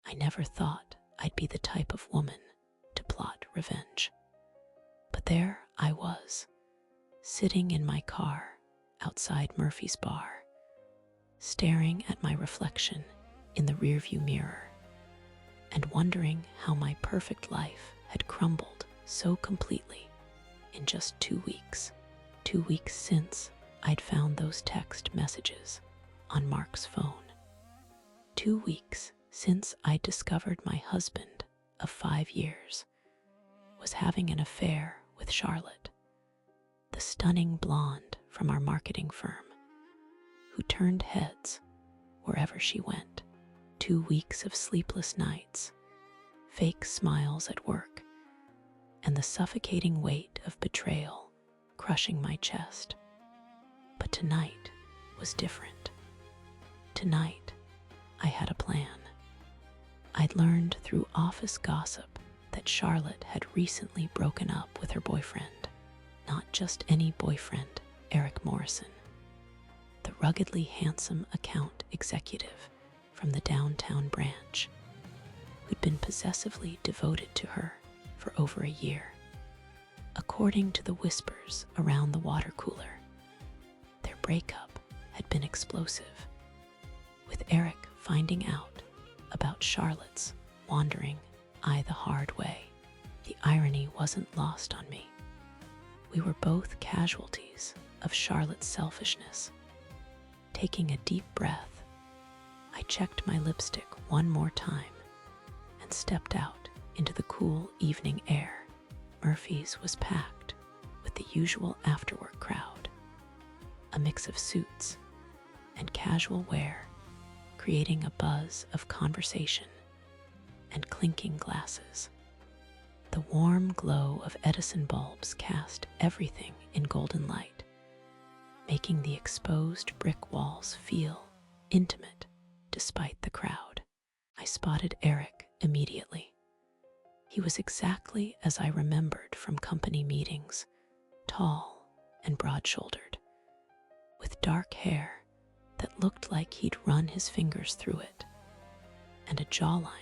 I never thought I'd be the type of woman to plot revenge. But there I was, sitting in my car outside Murphy's bar, staring at my reflection in the rearview mirror, and wondering how my perfect life had crumbled so completely in just 2 weeks. 2 weeks since I'd found those text messages on Mark's phone. 2 weeks since I'd discovered my husband of 5 years was having an affair with Charlotte, the stunning blonde from our marketing firm, who turned heads wherever she went. 2 weeks of sleepless nights, fake smiles at work, and the suffocating weight of betrayal crushing my chest. But tonight was different. Tonight, I had a plan. I'd learned through office gossip that Charlotte had recently broken up with her boyfriend. Not just any boyfriend, Eric Morrison, the ruggedly handsome account executive from the downtown branch, who'd been possessively devoted to her for over a year. According to the whispers around the water cooler, their breakup had been explosive, with Eric finding out about Charlotte's wandering eye the hard way. The irony wasn't lost on me. We were both casualties of Charlotte's selfishness. Taking a deep breath, I checked my lipstick one more time and stepped out into the cool evening air. Murphy's was packed with the usual afterwork crowd, a mix of suits and casual wear, creating a buzz of conversation and clinking glasses. The warm glow of Edison bulbs cast everything in golden light, making the exposed brick walls feel intimate despite the crowd. I spotted Eric immediately. He was exactly as I remembered from company meetings, tall and broad-shouldered, with dark hair that looked like he'd run his fingers through it, and a jawline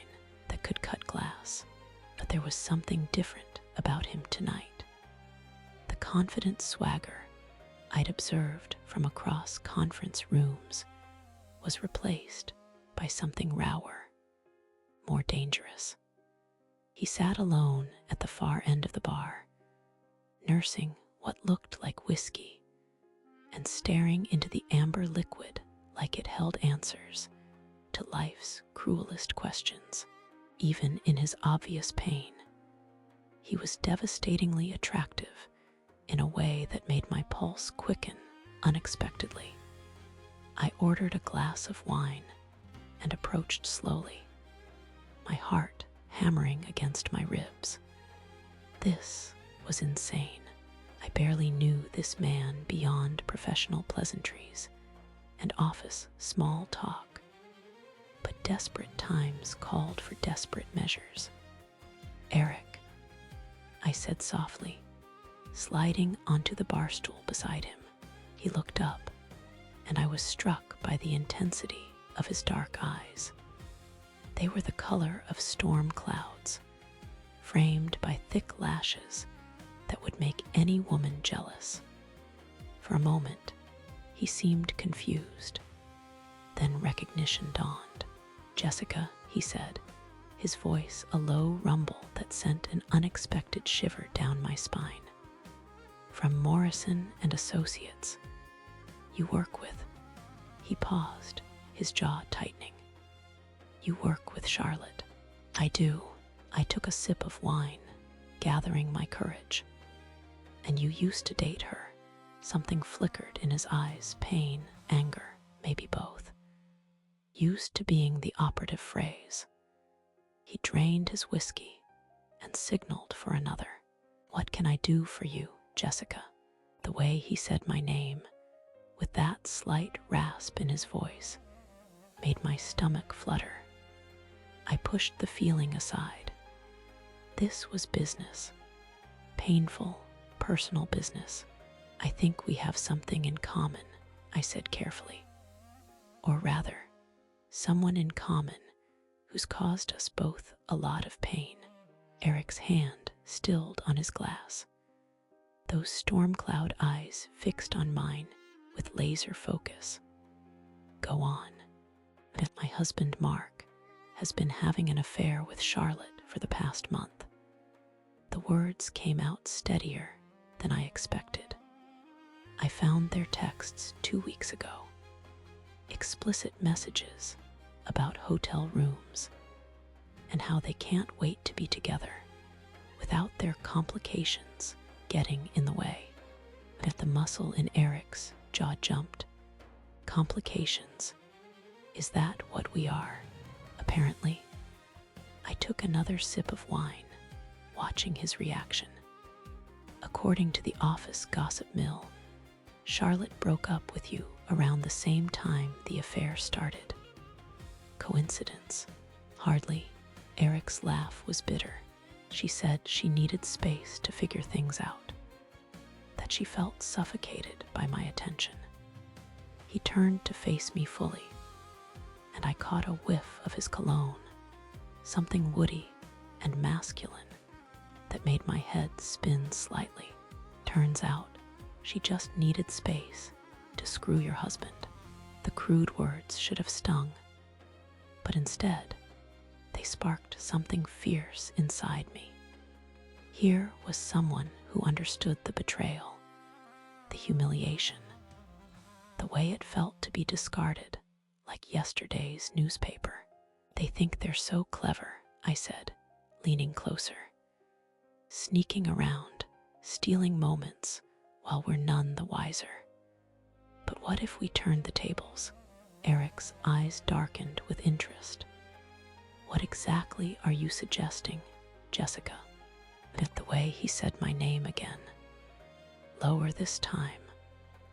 that could cut glass. But there was something different about him tonight. The confident swagger I'd observed from across conference rooms was replaced by something rawer, more dangerous. He sat alone at the far end of the bar, nursing what looked like whiskey and staring into the amber liquid like it held answers to life's cruelest questions. Even in his obvious pain, he was devastatingly attractive in a way that made my pulse quicken unexpectedly. I ordered a glass of wine and approached slowly, my heart hammering against my ribs. This was insane. I barely knew this man beyond professional pleasantries and office small talk, but desperate times called for desperate measures. "Eric," I said softly, sliding onto the bar stool beside him. He looked up, and I was struck by the intensity of his dark eyes. They were the color of storm clouds, framed by thick lashes that would make any woman jealous. For a moment, he seemed confused. Then recognition dawned. "Jessica," he said, his voice a low rumble that sent an unexpected shiver down my spine. "From Morrison and Associates. You work with..." He paused, his jaw tightening. "You work with Charlotte." "I do." I took a sip of wine, gathering my courage. "And you used to date her." Something flickered in his eyes, pain, anger, maybe both. Used to being the operative phrase. He drained his whiskey and signaled for another. "What can I do for you, Jessica?" The way he said my name, with that slight rasp in his voice, made my stomach flutter. I pushed the feeling aside. This was business. Painful, personal business. "I think we have something in common," I said carefully. "Or rather, someone in common who's caused us both a lot of pain. Eric's hand stilled on his glass, those storm cloud eyes fixed on mine with laser focus. Go on. If my husband Mark has been having an affair with Charlotte for the past month. The words came out steadier than I expected. I found their texts 2 weeks ago. Explicit messages about hotel rooms and how they can't wait to be together without their complications getting in the way. If the muscle in Eric's jaw jumped. Complications. Is that what we are? Apparently. I took another sip of wine, watching his reaction. According to the office gossip mill, Charlotte broke up with you around the same time the affair started. Coincidence? Hardly. Eric's laugh was bitter. She said she needed space to figure things out, that she felt suffocated by my attention. He turned to face me fully, and I caught a whiff of his cologne, something woody and masculine that made my head spin slightly. Turns out, she just needed space to screw your husband. The crude words should have stung, but instead, they sparked something fierce inside me. Here was someone who understood the betrayal, the humiliation, the way it felt to be discarded like yesterday's newspaper. They think they're so clever, I said, leaning closer. Sneaking around, stealing moments while we're none the wiser. But what if we turned the tables? Eric's eyes darkened with interest. What exactly are you suggesting, Jessica? At the way he said my name again, lower this time,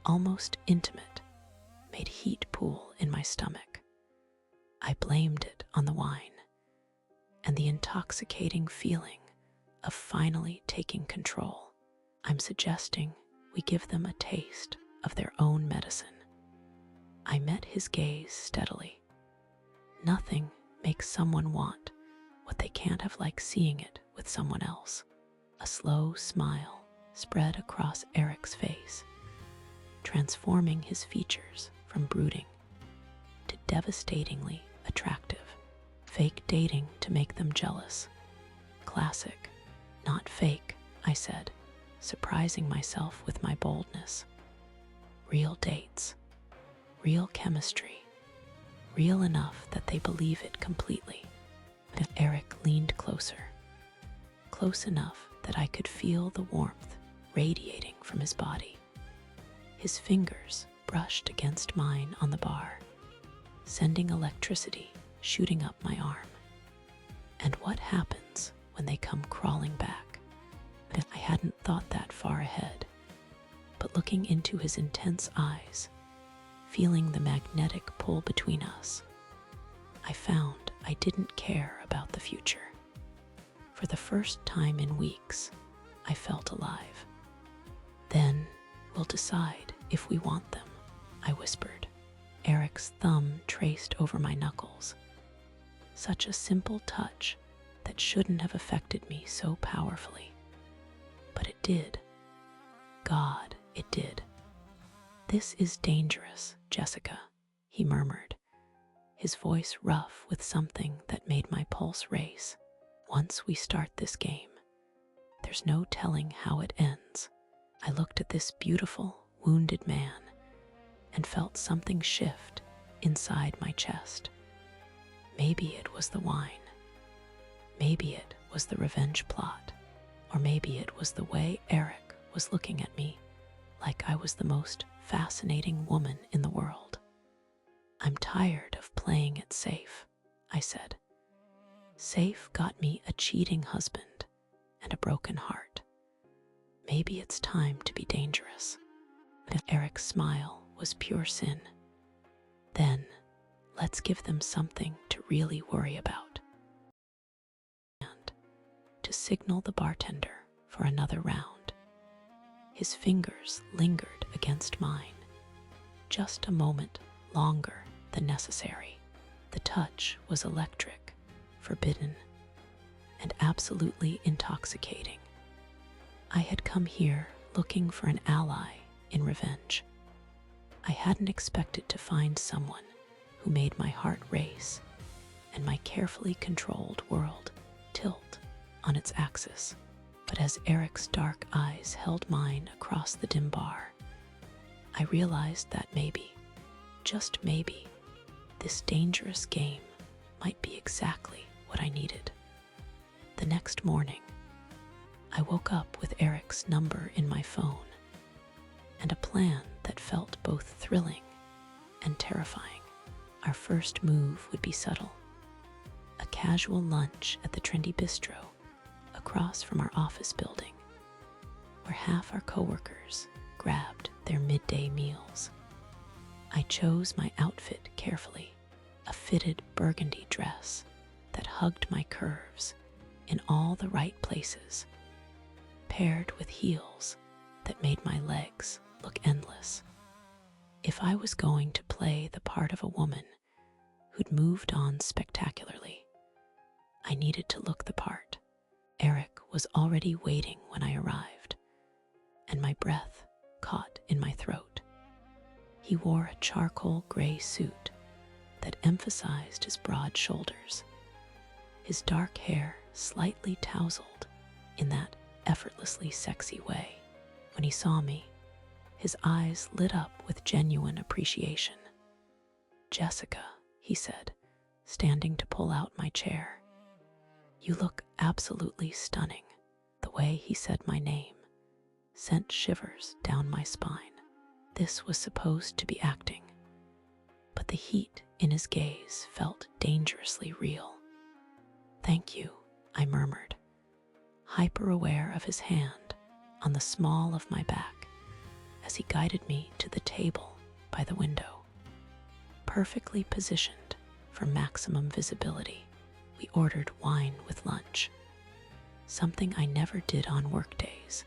almost intimate, made heat pool in my stomach. I blamed it on the wine and the intoxicating feeling of finally taking control. I'm suggesting we give them a taste of their own medicine. I met his gaze steadily. Nothing makes someone want what they can't have liked seeing it with someone else. A slow smile spread across Eric's face, transforming his features from brooding to devastatingly attractive. Fake dating to make them jealous. Classic, not fake, I said, surprising myself with my boldness. Real dates, real chemistry, real enough that they believe it completely. Eric leaned closer, close enough that I could feel the warmth radiating from his body. His fingers brushed against mine on the bar, sending electricity shooting up my arm. And what happens when they come crawling back? I hadn't thought that far ahead, but looking into his intense eyes, feeling the magnetic pull between us, I found I didn't care about the future. For the first time in weeks, I felt alive. Then we'll decide if we want them, I whispered. Eric's thumb traced over my knuckles. Such a simple touch that shouldn't have affected me so powerfully. But it did. God, it did. This is dangerous, Jessica, he murmured, his voice rough with something that made my pulse race. Once we start this game, there's no telling how it ends. I looked at this beautiful, wounded man and felt something shift inside my chest. Maybe it was the wine. Maybe it was the revenge plot. Or maybe it was the way Eric was looking at me like I was the most fascinating woman in the world. I'm tired of playing it safe, I said. Safe got me a cheating husband and a broken heart. Maybe it's time to be dangerous. Eric's smile was pure sin. Then, let's give them something to really worry about. And to signal the bartender for another round. His fingers lingered against mine, just a moment longer than necessary. The touch was electric, forbidden, and absolutely intoxicating. I had come here looking for an ally in revenge. I hadn't expected to find someone who made my heart race and my carefully controlled world tilt on its axis. But as Eric's dark eyes held mine across the dim bar, I realized that maybe, just maybe, this dangerous game might be exactly what I needed. The next morning, I woke up with Eric's number in my phone and a plan that felt both thrilling and terrifying. Our first move would be subtle: a casual lunch at the trendy bistro across from our office building, where half our coworkers grabbed their midday meals. I chose my outfit carefully, a fitted burgundy dress that hugged my curves in all the right places, paired with heels that made my legs look endless. If I was going to play the part of a woman who'd moved on spectacularly, I needed to look the part. Eric was already waiting when I arrived, and my breath caught in my throat. He wore a charcoal gray suit that emphasized his broad shoulders, his dark hair slightly tousled in that effortlessly sexy way. When he saw me, his eyes lit up with genuine appreciation. "Jessica," he said, standing to pull out my chair. "You look absolutely stunning." The way he said my name sent shivers down my spine. This was supposed to be acting, but the heat in his gaze felt dangerously real. "Thank you," I murmured, hyper-aware of his hand on the small of my back as he guided me to the table by the window. Perfectly positioned for maximum visibility, we ordered wine with lunch, something I never did on workdays.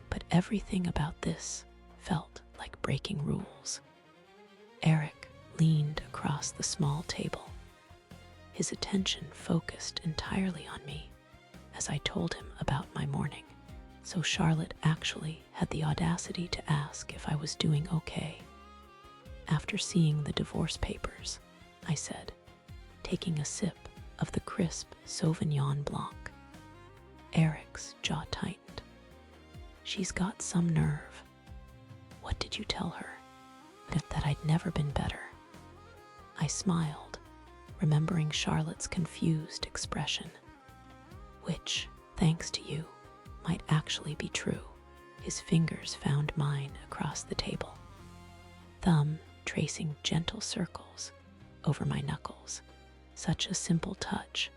But everything about this felt like breaking rules. Eric leaned across the small table, his attention focused entirely on me as I told him about my morning. So Charlotte actually had the audacity to ask if I was doing okay. "After seeing the divorce papers," I said, taking a sip of the crisp Sauvignon Blanc. Eric's jaw tightened. "She's got some nerve." "What did you tell her?" "That I'd never been better." I smiled, remembering Charlotte's confused expression, which, thanks to you, might actually be true. His fingers found mine across the table, thumb tracing gentle circles over my knuckles. Such a simple touch,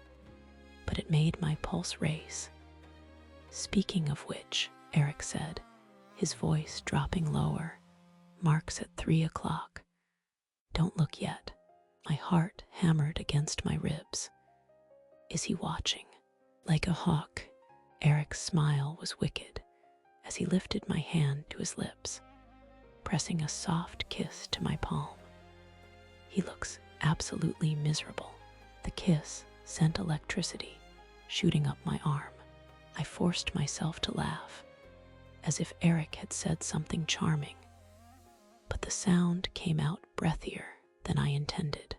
but it made my pulse race. "Speaking of which," Eric said, his voice dropping lower, "marks at 3 o'clock. Don't look yet." My heart hammered against my ribs. Is he watching? Like a hawk, Eric's smile was wicked as he lifted my hand to his lips, pressing a soft kiss to my palm. He looks absolutely miserable. The kiss sent electricity shooting up my arm. I forced myself to laugh, as if Eric had said something charming, but the sound came out breathier than I intended.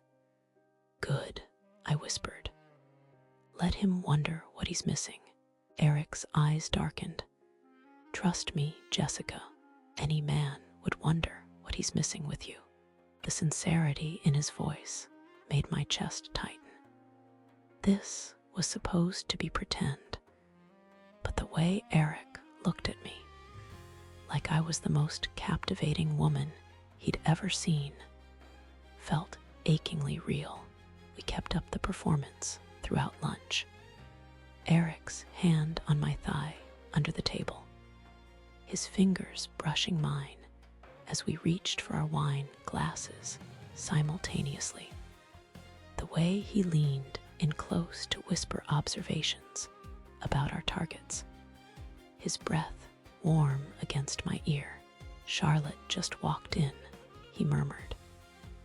"Good," I whispered. "Let him wonder what he's missing." Eric's eyes darkened. "Trust me, Jessica, any man would wonder what he's missing with you." The sincerity in his voice made my chest tighten. This was supposed to be pretend, but the way Eric looked at me, like I was the most captivating woman he'd ever seen, felt achingly real. We kept up the performance throughout lunch, Eric's hand on my thigh under the table, his fingers brushing mine as we reached for our wine glasses simultaneously. The way he leaned in close to whisper observations about our targets, his breath warm against my ear. "Charlotte just walked in," he murmured,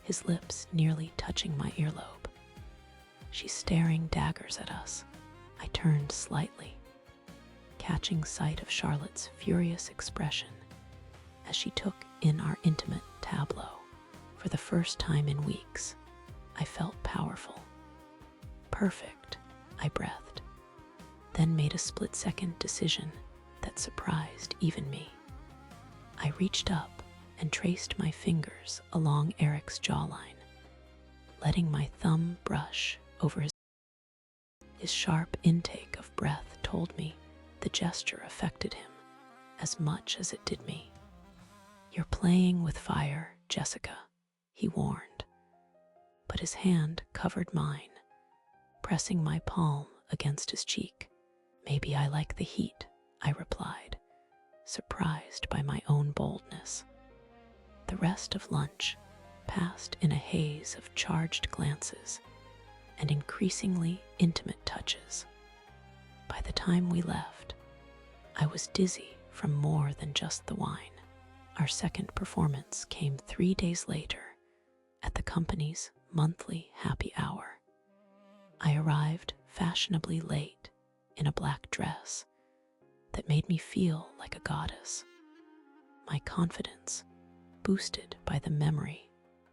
his lips nearly touching my earlobe. She's staring daggers at us. I turned slightly, catching sight of Charlotte's furious expression as she took in our intimate tableau. For the first time in weeks, I felt powerful. Perfect, I breathed, then made a split-second decision that surprised even me. I reached up and traced my fingers along Eric's jawline, letting my thumb brush over his sharp intake of breath told me the gesture affected him as much as it did me. "You're playing with fire, Jessica," he warned, but his hand covered mine, pressing my palm against his cheek. "Maybe I like the heat," I replied, surprised by my own boldness. The rest of lunch passed in a haze of charged glances and increasingly intimate touches. By the time we left, I was dizzy from more than just the wine. Our second performance came 3 days later at the company's monthly happy hour. I arrived fashionably late in a black dress that made me feel like a goddess. My confidence boosted by the memory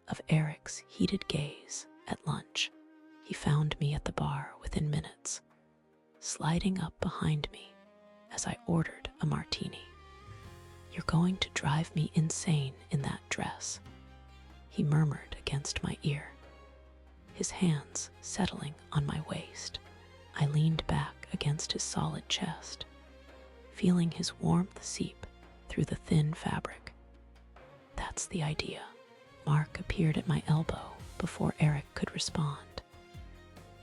of Eric's heated gaze at lunch. He found me at the bar within minutes, sliding up behind me as I ordered a martini. "You're going to drive me insane in that dress," he murmured against my ear, his hands settling on my waist. I leaned back against his solid chest, feeling his warmth seep through the thin fabric. "That's the idea." Mark appeared at my elbow before Eric could respond,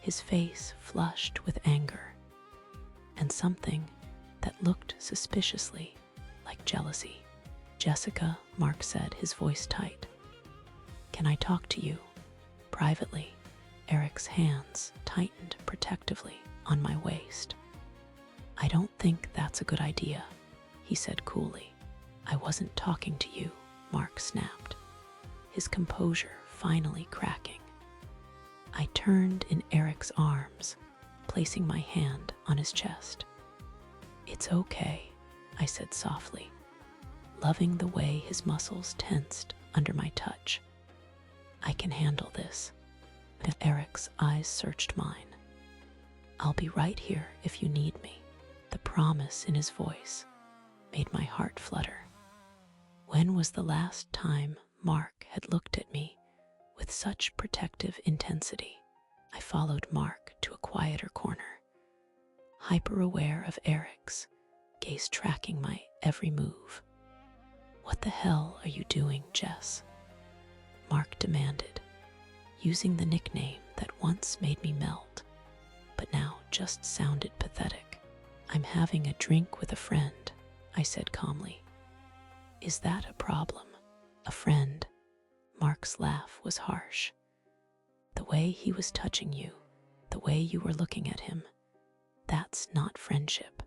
his face flushed with anger and something that looked suspiciously like jealousy. "Jessica," Mark said, his voice tight, "can I talk to you privately?" Eric's hands tightened protectively on my waist. "I don't think that's a good idea," he said coolly. "I wasn't talking to you," Mark snapped, his composure finally cracking. I turned in Eric's arms, placing my hand on his chest. "It's okay," I said softly, loving the way his muscles tensed under my touch. "I can handle this." Eric's eyes searched mine. "I'll be right here if you need me." The promise in his voice made my heart flutter. When was the last time Mark had looked at me with such protective intensity? I followed Mark to a quieter corner, hyper-aware of Eric's gaze tracking my every move. "What the hell are you doing, Jess?" Mark demanded, using the nickname that once made me melt, but now just sounded pathetic. "I'm having a drink with a friend," I said calmly. "Is that a problem?" "A friend?" Mark's laugh was harsh. "The way he was touching you, the way you were looking at him, that's not friendship."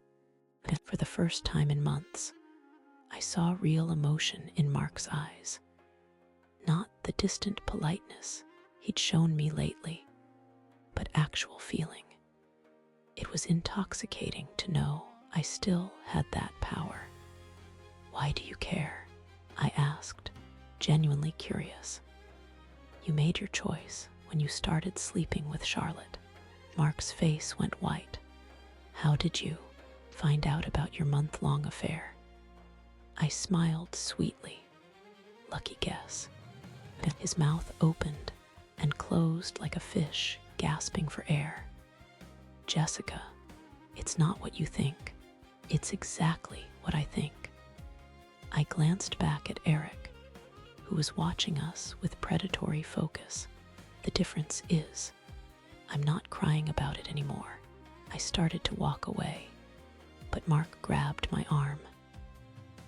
For the first time in months, I saw real emotion in Mark's eyes. Not the distant politeness he'd shown me lately, but actual feeling. It was intoxicating to know I still had that power. "Why do you care?" I asked, genuinely curious. "You made your choice when you started sleeping with Charlotte." Mark's face went white. "How did you find out about your month-long affair?" I smiled sweetly. "Lucky guess." His mouth opened and closed like a fish gasping for air. "Jessica, it's not what you think. It's exactly what I think." I glanced back at Eric, who was watching us with predatory focus. "The difference is, I'm not crying about it anymore." I started to walk away, but Mark grabbed my arm.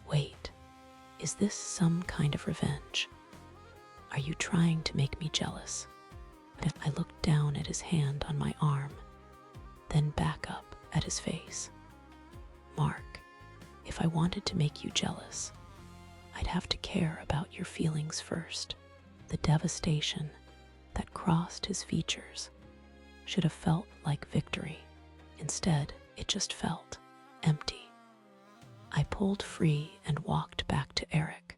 "Wait, is this some kind of revenge? Are you trying to make me jealous?" I looked down at his hand on my arm, then back up at his face. "Mark, if I wanted to make you jealous, I'd have to care about your feelings first." The devastation that crossed his features should have felt like victory. Instead, it just felt empty. I pulled free and walked back to Eric,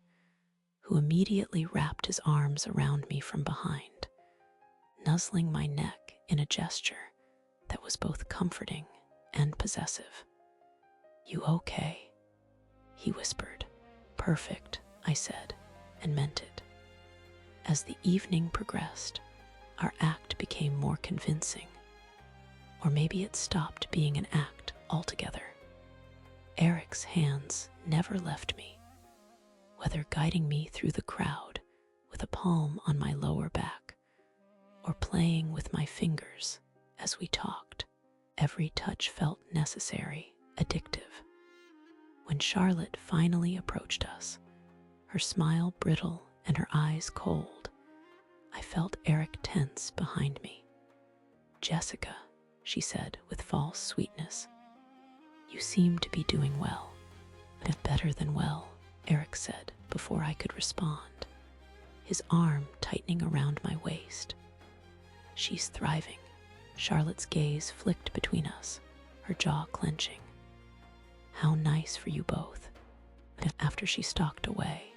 who immediately wrapped his arms around me from behind, nuzzling my neck in a gesture that was both comforting and possessive. "You okay?" he whispered. "Perfect," I said, and meant it. As the evening progressed, our act became more convincing. Or maybe it stopped being an act altogether. Eric's hands never left me, whether guiding me through the crowd with a palm on my lower back or playing with my fingers as we talked. Every touch felt necessary, addictive. When Charlotte finally approached us, her smile brittle and her eyes cold, I felt Eric tense behind me. "Jessica," she said with false sweetness, "you seem to be doing well." "Better than well," Eric said before I could respond, his arm tightening around my waist. "She's thriving." Charlotte's gaze flicked between us, her jaw clenching. "How nice for you both." After she stalked away,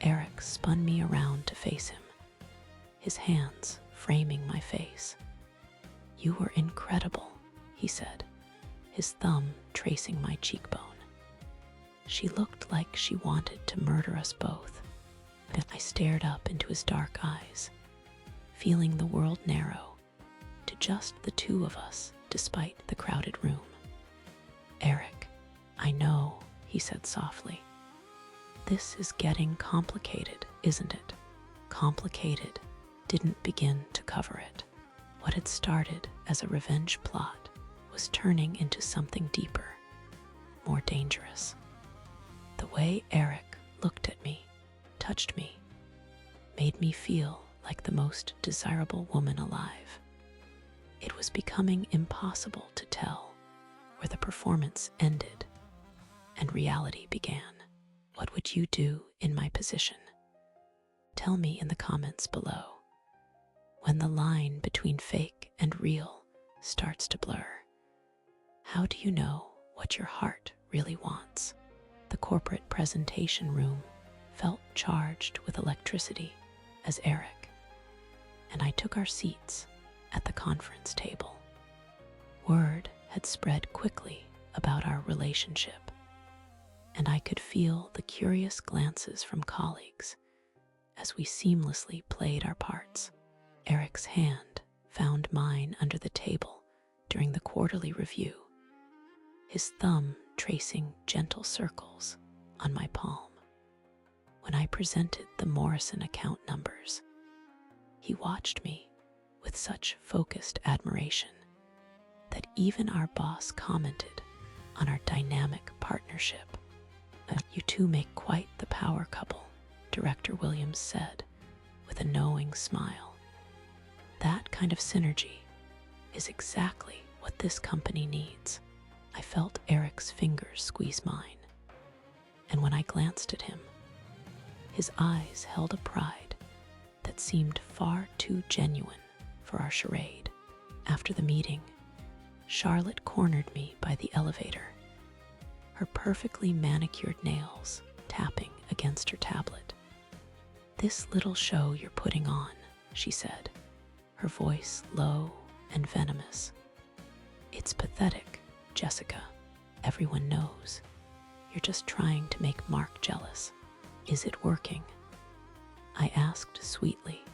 Eric spun me around to face him, his hands framing my face. "You were incredible," he said, his thumb tracing my cheekbone. "She looked like she wanted to murder us both." I stared up into his dark eyes, feeling the world narrow to just the two of us despite the crowded room. "Eric, I know," he said softly. "This is getting complicated, isn't it?" Complicated didn't begin to cover it. What had started as a revenge plot was turning into something deeper, more dangerous. The way Eric looked at me, touched me, made me feel like the most desirable woman alive. It was becoming impossible to tell where the performance ended and reality began. What would you do in my position? Tell me in the comments below. When the line between fake and real starts to blur, how do you know what your heart really wants? The corporate presentation room felt charged with electricity as Eric and I took our seats at the conference table. Word had spread quickly about our relationship, and I could feel the curious glances from colleagues as we seamlessly played our parts. Eric's hand found mine under the table during the quarterly review, his thumb tracing gentle circles on my palm. When I presented the Morrison account numbers, he watched me with such focused admiration that even our boss commented on our dynamic partnership. "You two make quite the power couple," Director Williams said with a knowing smile. "That kind of synergy is exactly what this company needs." I felt Eric's fingers squeeze mine, and when I glanced at him, his eyes held a pride that seemed far too genuine for our charade. After the meeting, Charlotte cornered me by the elevator, her perfectly manicured nails tapping against her tablet. "This little show you're putting on," she said, her voice low and venomous. "It's pathetic, Jessica. Everyone knows. You're just trying to make Mark jealous. Is it working?" I asked sweetly,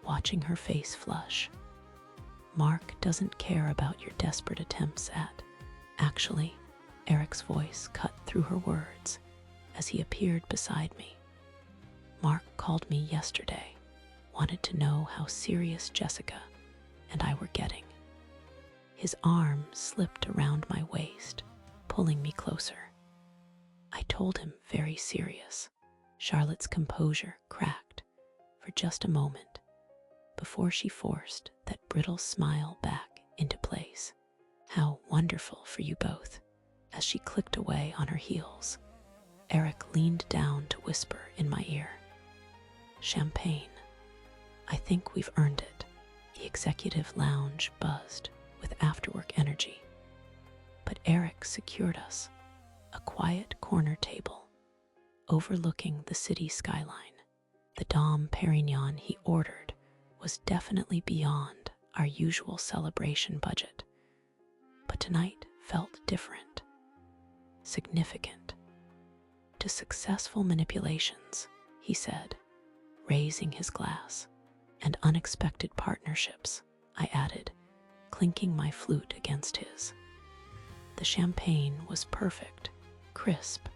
watching her face flush. "Mark doesn't care about your desperate attempts at..." Actually, Eric's voice cut through her words as he appeared beside me. "Mark called me yesterday, wanted to know how serious Jessica and I were getting." His arm slipped around my waist, pulling me closer. I told him very serious. Charlotte's composure cracked for just a moment before she forced that brittle smile back into place. "How wonderful for you both." As she clicked away on her heels, Eric leaned down to whisper in my ear, "Champagne. I think we've earned it." The executive lounge buzzed with after-work energy, but Eric secured us a quiet corner table overlooking the city skyline. The Dom Perignon he ordered was definitely beyond our usual celebration budget, but tonight felt different, significant. To successful manipulations, he said, raising his glass, and unexpected partnerships, I added, clinking my flute against his. The champagne was perfect, crisp,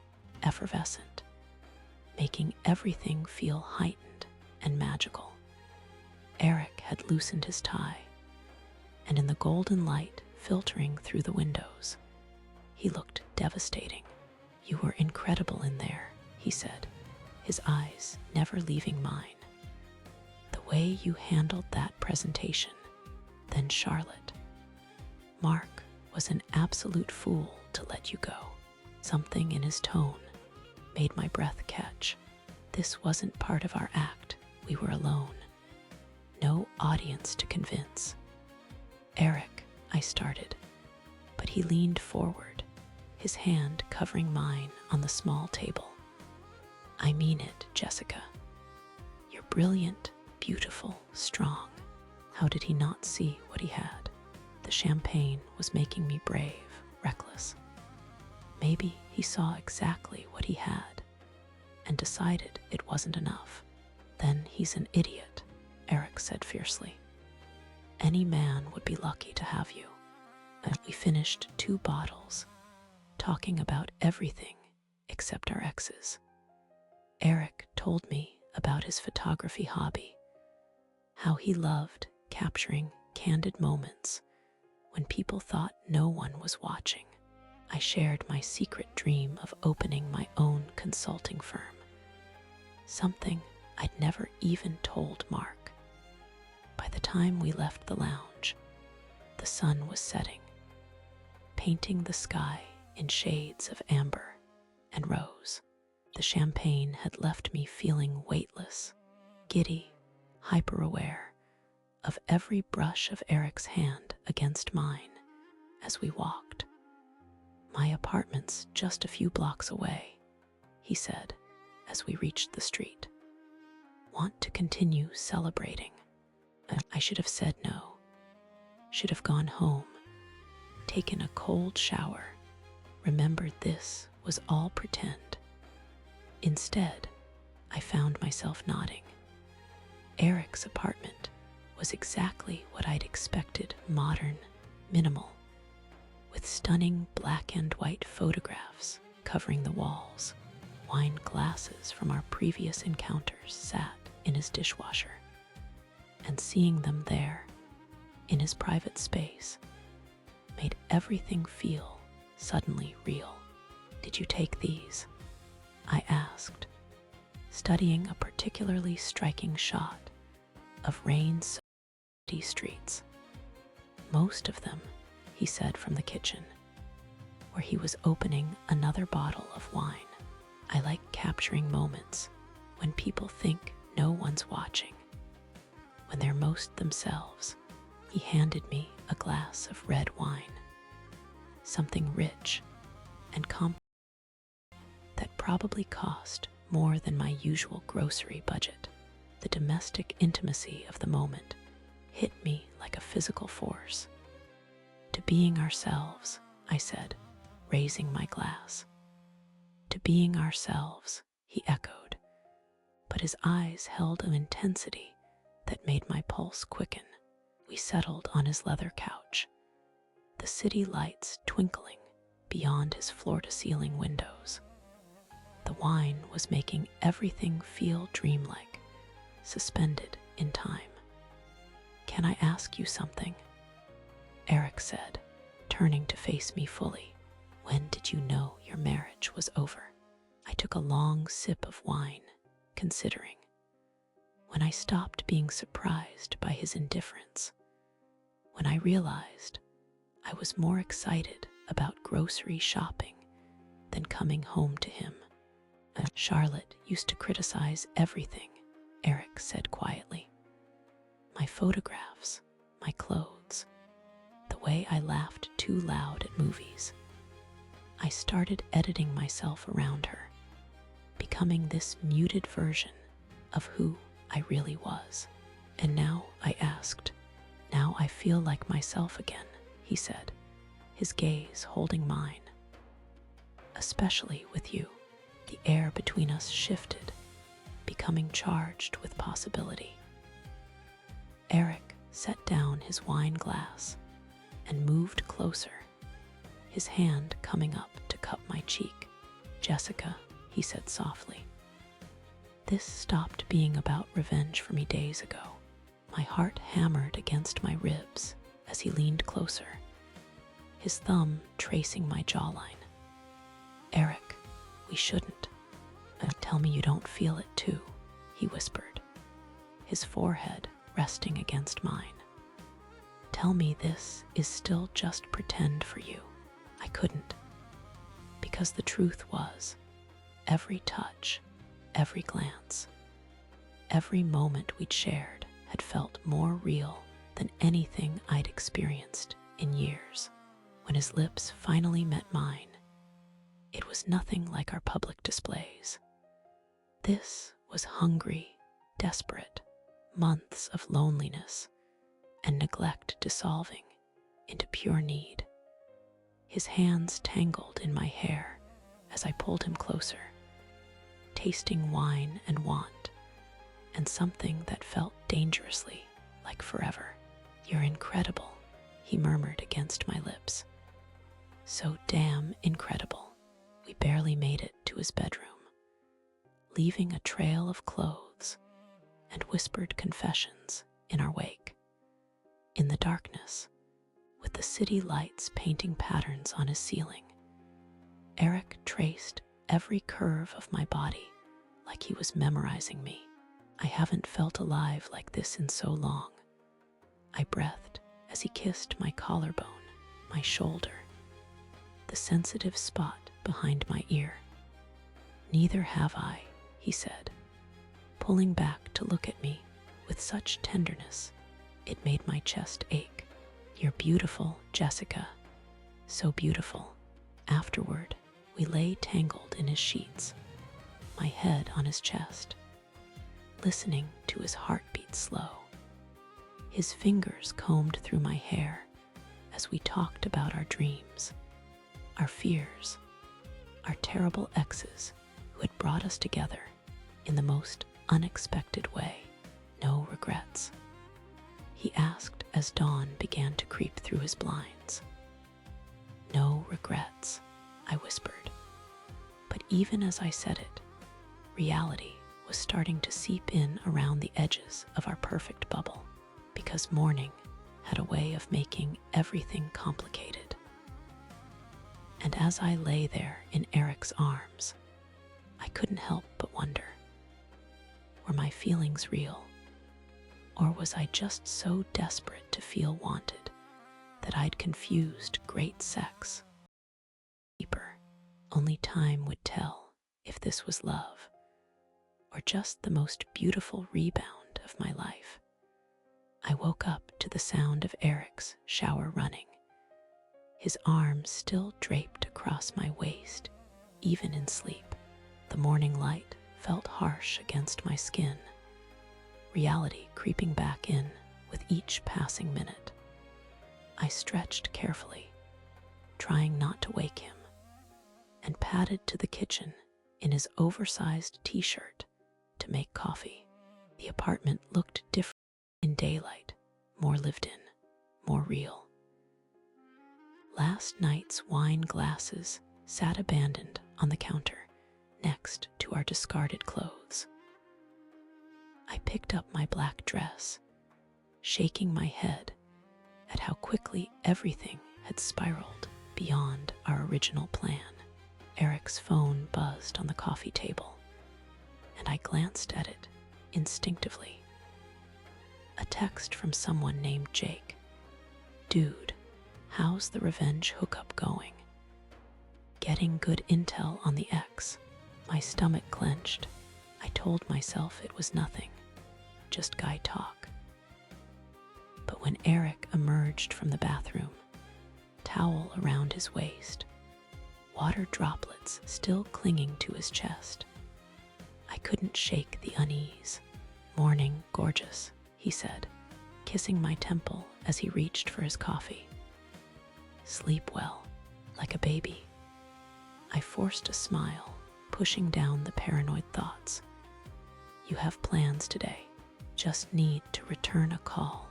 effervescent, making everything feel heightened and magical. Eric had loosened his tie, and in the golden light filtering through the windows, he looked devastating. You were incredible in there, he said, his eyes never leaving mine. The way you handled that presentation, then Charlotte. Mark was an absolute fool to let you go. Something in his tone made my breath catch. This wasn't part of our act. We were alone. No audience to convince. Eric, I started, but he leaned forward, his hand covering mine on the small table. I mean it, Jessica. You're brilliant, beautiful, strong. How did he not see what he had? The champagne was making me brave, reckless. Maybe he saw exactly what he had and decided it wasn't enough. Then he's an idiot, Eric said fiercely. Any man would be lucky to have you. And we finished 2 bottles, talking about everything except our exes. Eric told me about his photography hobby, how he loved capturing candid moments when people thought no one was watching. I shared my secret dream of opening my own consulting firm, something I'd never even told Mark. By the time we left the lounge, the sun was setting, painting the sky in shades of amber and rose. The champagne had left me feeling weightless, giddy, hyper-aware of every brush of Eric's hand against mine as we walked. My apartment's just a few blocks away, he said as we reached the street. Want to continue celebrating? I should have said no. Should have gone home, taken a cold shower, remembered this was all pretend. Instead, I found myself nodding. Eric's apartment was exactly what I'd expected: modern, minimal, with stunning black and white photographs covering the walls. Wine glasses from our previous encounters sat in his dishwasher, and seeing them there, in his private space, made everything feel suddenly real. Did you take these? I asked, studying a particularly striking shot of rain-soaked city streets. Most of them, he said from the kitchen, where he was opening another bottle of wine. I like capturing moments when people think no one's watching, when they're most themselves. He handed me a glass of red wine, something rich and complex that probably cost more than my usual grocery budget. The domestic intimacy of the moment hit me like a physical force. To being ourselves, I said, raising my glass. To being ourselves, he echoed, but his eyes held an intensity that made my pulse quicken. We settled on his leather couch, the city lights twinkling beyond his floor-to-ceiling windows. The wine was making everything feel dreamlike, suspended in time. Can I ask you something? Eric said, turning to face me fully. When did you know your marriage was over? I took a long sip of wine, considering. When I stopped being surprised by his indifference, when I realized I was more excited about grocery shopping than coming home to him. Charlotte used to criticize everything, Eric said quietly. My photographs, my clothes, the way I laughed too loud at movies. I started editing myself around her, becoming this muted version of who I really was. And now, I asked, now I feel like myself again, he said, his gaze holding mine. Especially with you, the air between us shifted, becoming charged with possibility. Eric set down his wine glass and moved closer, his hand coming up to cup my cheek. Jessica, he said softly, this stopped being about revenge for me days ago. My heart hammered against my ribs as he leaned closer, his thumb tracing my jawline. Eric, we shouldn't. Tell me you don't feel it too, he whispered, his forehead resting against mine. Tell me this is still just pretend for you. I couldn't. Because the truth was, every touch, every glance, every moment we'd shared had felt more real than anything I'd experienced in years. When his lips finally met mine, it was nothing like our public displays. This was hungry, desperate, months of loneliness and neglect dissolving into pure need. His hands tangled in my hair as I pulled him closer, tasting wine and want, and something that felt dangerously like forever. You're incredible, he murmured against my lips. So damn incredible. We barely made it to his bedroom, leaving a trail of clothes and whispered confessions in our wake. In the darkness, with the city lights painting patterns on his ceiling, Eric traced every curve of my body like he was memorizing me. I haven't felt alive like this in so long. I breathed as he kissed my collarbone, my shoulder, the sensitive spot behind my ear. Neither have I, he said, pulling back to look at me with such tenderness it made my chest ache. You're beautiful, Jessica. So beautiful. Afterward, we lay tangled in his sheets, my head on his chest, listening to his heartbeat slow. His fingers combed through my hair as we talked about our dreams, our fears, our terrible exes who had brought us together in the most unexpected way. No regrets, he asked as dawn began to creep through his blinds. No regrets, I whispered. But even as I said it, reality was starting to seep in around the edges of our perfect bubble, because morning had a way of making everything complicated. And as I lay there in Eric's arms, I couldn't help but wonder, were my feelings real? Or was I just so desperate to feel wanted that I'd confused great sex? Deeper, only time would tell if this was love, or just the most beautiful rebound of my life. I woke up to the sound of Eric's shower running, his arms still draped across my waist, even in sleep. The morning light felt harsh against my skin, reality creeping back in with each passing minute. I stretched carefully, trying not to wake him, and padded to the kitchen in his oversized t-shirt to make coffee. The apartment looked different in daylight, more lived in, more real. Last night's wine glasses sat abandoned on the counter next to our discarded clothes. I picked up my black dress, shaking my head at how quickly everything had spiraled beyond our original plan. Eric's phone buzzed on the coffee table, and I glanced at it instinctively. A text from someone named Jake. Dude, how's the revenge hookup going? Getting good intel on the ex. My stomach clenched. I told myself it was nothing, just guy talk. But when Eric emerged from the bathroom, towel around his waist, water droplets still clinging to his chest. I couldn't shake the unease. "Morning, gorgeous," he said, kissing my temple as he reached for his coffee. "Sleep well, like a baby." I forced a smile, pushing down the paranoid thoughts. "You have plans today. Just need to return a call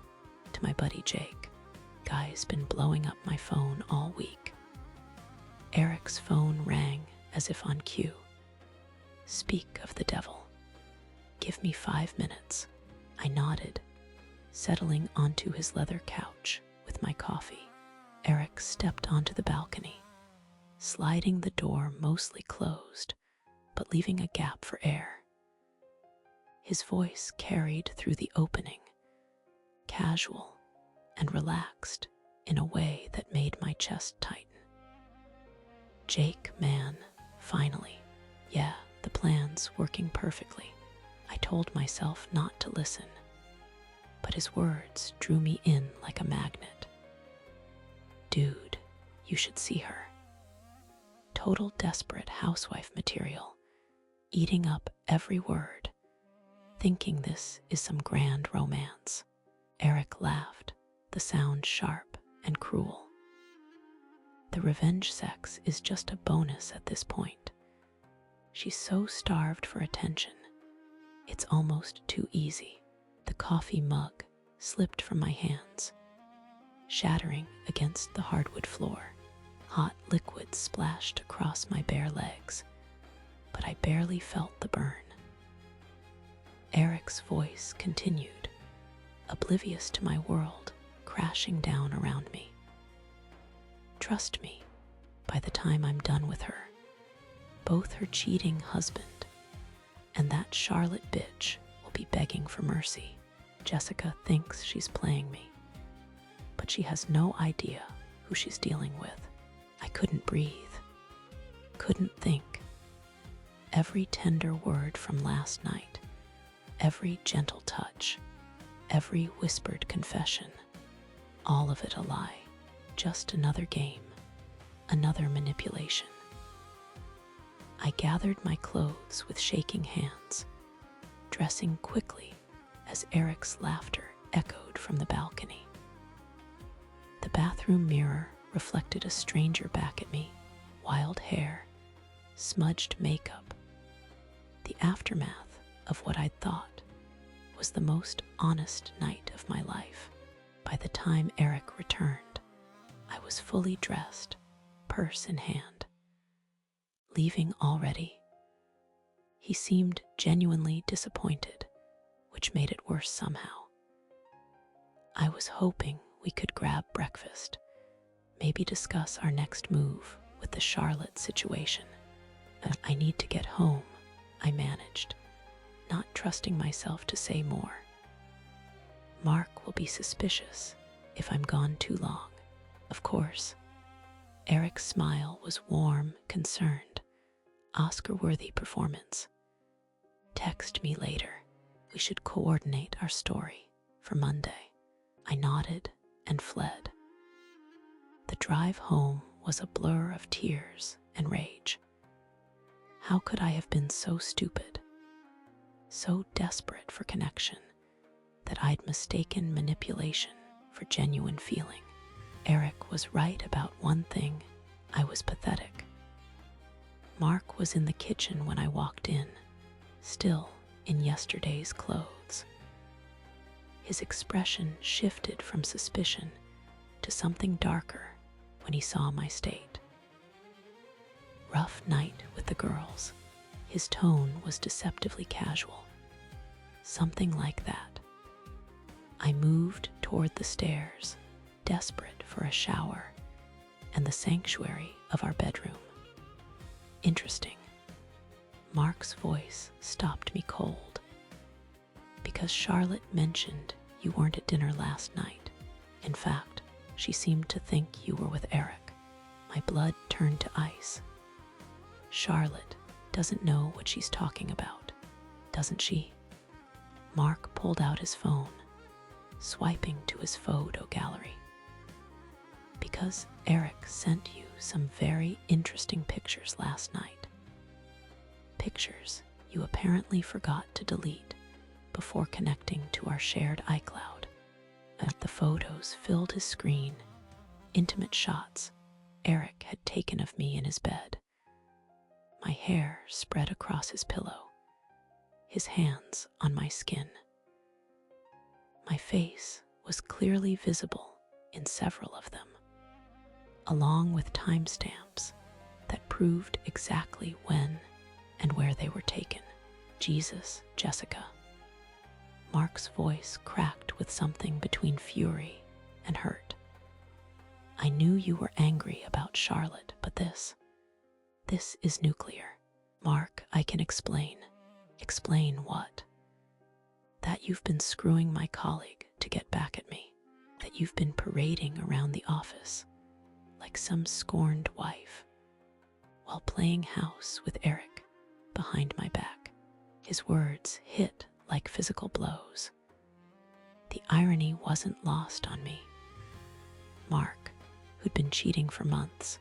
to my buddy Jake. Guy's been blowing up my phone all week." Eric's phone rang as if on cue. "Speak of the devil. Give me 5 minutes." I nodded, settling onto his leather couch with my coffee. Eric stepped onto the balcony, sliding the door mostly closed, but leaving a gap for air. His voice carried through the opening, casual and relaxed in a way that made my chest tighten. "Jake, man, finally. Yeah, the plan's working perfectly." I told myself not to listen, but his words drew me in like a magnet. "Dude, you should see her. Total desperate housewife material, eating up every word, thinking this is some grand romance." Eric laughed, the sound sharp and cruel. "The revenge sex is just a bonus at this point. She's so starved for attention. It's almost too easy." The coffee mug slipped from my hands, shattering against the hardwood floor. Hot liquid splashed across my bare legs, but I barely felt the burn. Eric's voice continued, oblivious to my world crashing down around me. "Trust me, by the time I'm done with her, both her cheating husband and that Charlotte bitch will be begging for mercy. Jessica thinks she's playing me, but she has no idea who she's dealing with." I couldn't breathe, couldn't think. Every tender word from last night, every gentle touch, every whispered confession, all of it a lie, just another game, another manipulation. I gathered my clothes with shaking hands, dressing quickly as Eric's laughter echoed from the balcony. The bathroom mirror reflected a stranger back at me, wild hair, smudged makeup. The aftermath of what I'd thought was the most honest night of my life. By the time Eric returned, I was fully dressed, purse in hand. "Leaving already?" He seemed genuinely disappointed, which made it worse somehow. I was hoping we could grab breakfast, maybe discuss our next move with the Charlotte situation. "I need to get home," I managed, not trusting myself to say more. "Mark will be suspicious if I'm gone too long." Of course. Eric's smile was warm, concerned. Oscar-worthy performance. "Text me later. We should coordinate our story for Monday." I nodded and fled. The drive home was a blur of tears and rage. How could I have been so stupid, so desperate for connection, that I'd mistaken manipulation for genuine feeling? Eric was right about one thing. I was pathetic. Mark was in the kitchen when I walked in, still in yesterday's clothes. His expression shifted from suspicion to something darker when he saw my state. "Rough night with the girls." His tone was deceptively casual. Something like that. I moved toward the stairs, desperate for a shower and the sanctuary of our bedroom. Interesting. Mark's voice stopped me cold. "Because Charlotte mentioned you weren't at dinner last night. In fact, she seemed to think you were with Eric." My blood turned to ice. "Charlotte doesn't know what she's talking about, doesn't she?" Mark pulled out his phone, swiping to his photo gallery. Because Eric sent you some very interesting pictures last night. Pictures you apparently forgot to delete before connecting to our shared iCloud. The photos filled his screen, intimate shots Eric had taken of me in his bed. My hair spread across his pillow, his hands on my skin. My face was clearly visible in several of them, along with timestamps that proved exactly when and where they were taken. Jesus, Jessica. Mark's voice cracked with something between fury and hurt. I knew you were angry about Charlotte, but this is nuclear. Mark, I can explain. Explain what? That you've been screwing my colleague to get back at me. That you've been parading around the office like some scorned wife while playing house with Eric behind my back. His words hit like physical blows. The irony wasn't lost on me. Mark, who'd been cheating for months,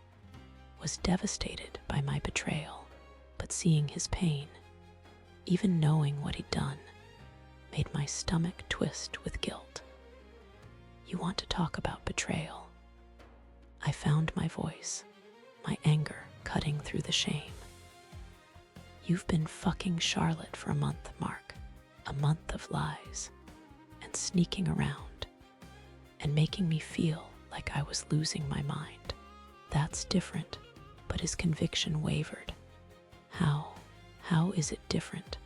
was devastated by my betrayal, but seeing his pain, even knowing what he'd done, made my stomach twist with guilt. You want to talk about betrayal? I found my voice, my anger cutting through the shame. You've been fucking Charlotte for a month, Mark. A month of lies and sneaking around and making me feel like I was losing my mind. That's different, but his conviction wavered. How is it different?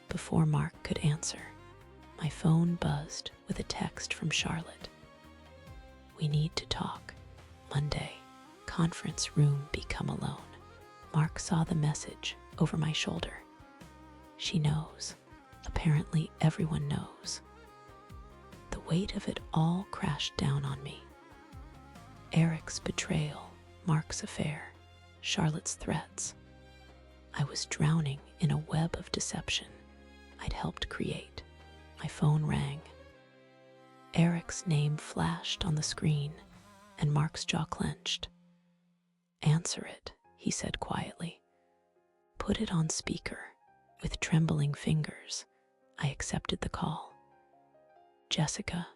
Before Mark could answer, my phone buzzed with a text from Charlotte. We need to talk. Monday, conference room become alone. Mark saw the message over my shoulder. She knows. Apparently everyone knows. The weight of it all crashed down on me. Eric's betrayal, Mark's affair, Charlotte's threats. I was drowning in a web of deception I'd helped create. My phone rang. Eric's name flashed on the screen, and Mark's jaw clenched. Answer it, he said quietly. Put it on speaker. With trembling fingers, I accepted the call. Jessica,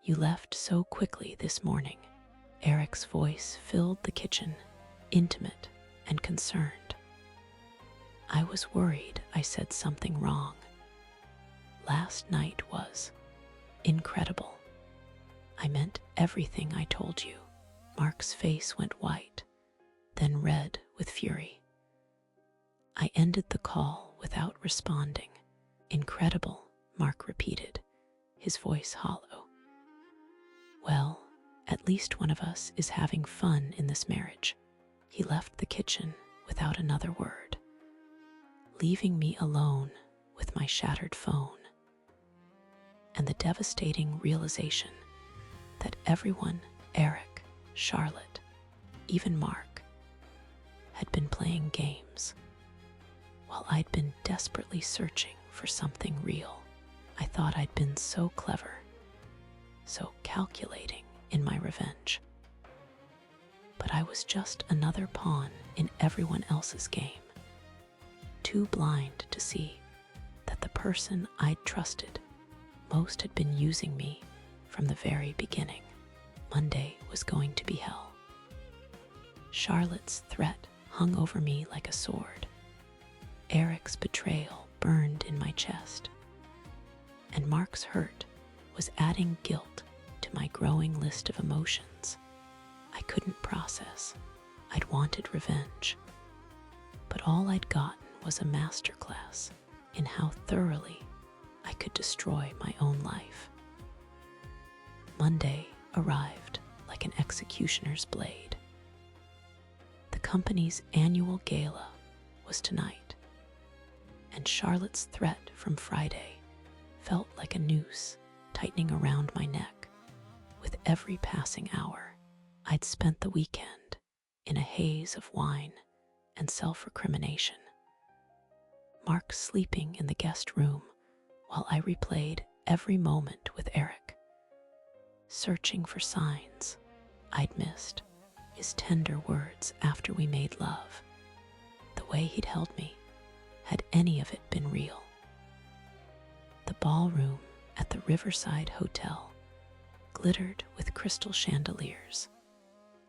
you left so quickly this morning. Eric's voice filled the kitchen, intimate and concerned. I was worried I said something wrong. Last night was incredible. I meant everything I told you. Mark's face went white, then red with fury. I ended the call without responding. Incredible, Mark repeated, his voice hollow. Well, at least one of us is having fun in this marriage. He left the kitchen without another word, leaving me alone with my shattered phone and the devastating realization that everyone, Eric, Charlotte, even Mark, had been playing games, while I'd been desperately searching for something real. I thought I'd been so clever, so calculating in my revenge. But I was just another pawn in everyone else's game, too blind to see that the person I'd trusted most had been using me from the very beginning. Monday was going to be hell. Charlotte's threat hung over me like a sword. Eric's betrayal burned in my chest. And Mark's hurt was adding guilt to my growing list of emotions I couldn't process. I'd wanted revenge, but all I'd gotten was a masterclass in how thoroughly I could destroy my own life. Monday arrived like an executioner's blade. The company's annual gala was tonight, and Charlotte's threat from Friday felt like a noose tightening around my neck with every passing hour. I'd spent the weekend in a haze of wine and self-recrimination. Mark sleeping in the guest room while I replayed every moment with Eric. searching for signs I'd missed. His tender words after we made love, the way he'd held me, had any of it been real? The ballroom at the Riverside Hotel glittered with crystal chandeliers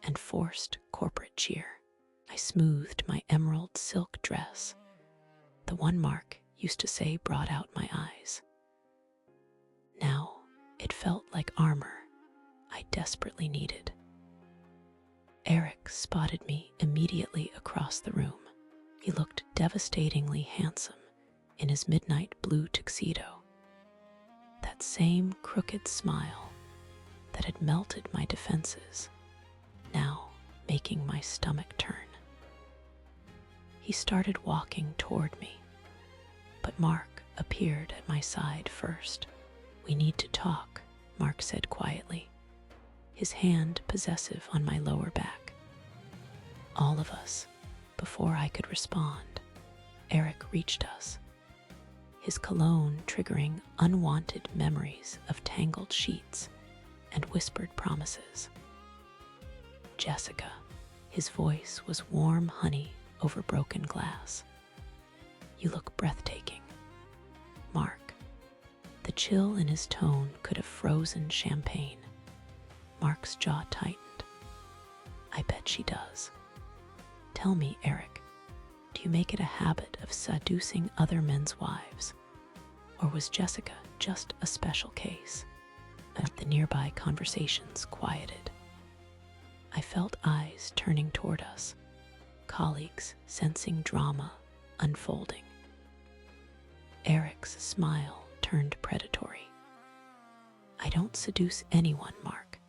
and forced corporate cheer. I smoothed my emerald silk dress, the one Mark used to say brought out my eyes. Now it felt like armor I desperately needed. Eric spotted me immediately across the room. He looked devastatingly handsome in his midnight blue tuxedo. That same crooked smile that had melted my defenses, now making my stomach turn. He started walking toward me, but Mark appeared at my side first. "We need to talk," Mark said quietly, his hand possessive on my lower back. All of us. Before I could respond, Eric reached us, his cologne triggering unwanted memories of tangled sheets and whispered promises. "Jessica," his voice was warm honey over broken glass. "You look breathtaking." Mark. The chill in his tone could have frozen champagne. Mark's jaw tightened. "I bet she does. Tell me, Eric, do you make it a habit of seducing other men's wives? Or was Jessica just a special case?" The nearby conversations quieted. I felt eyes turning toward us, colleagues sensing drama unfolding. Eric's smile turned predatory. "I don't seduce anyone, Mark.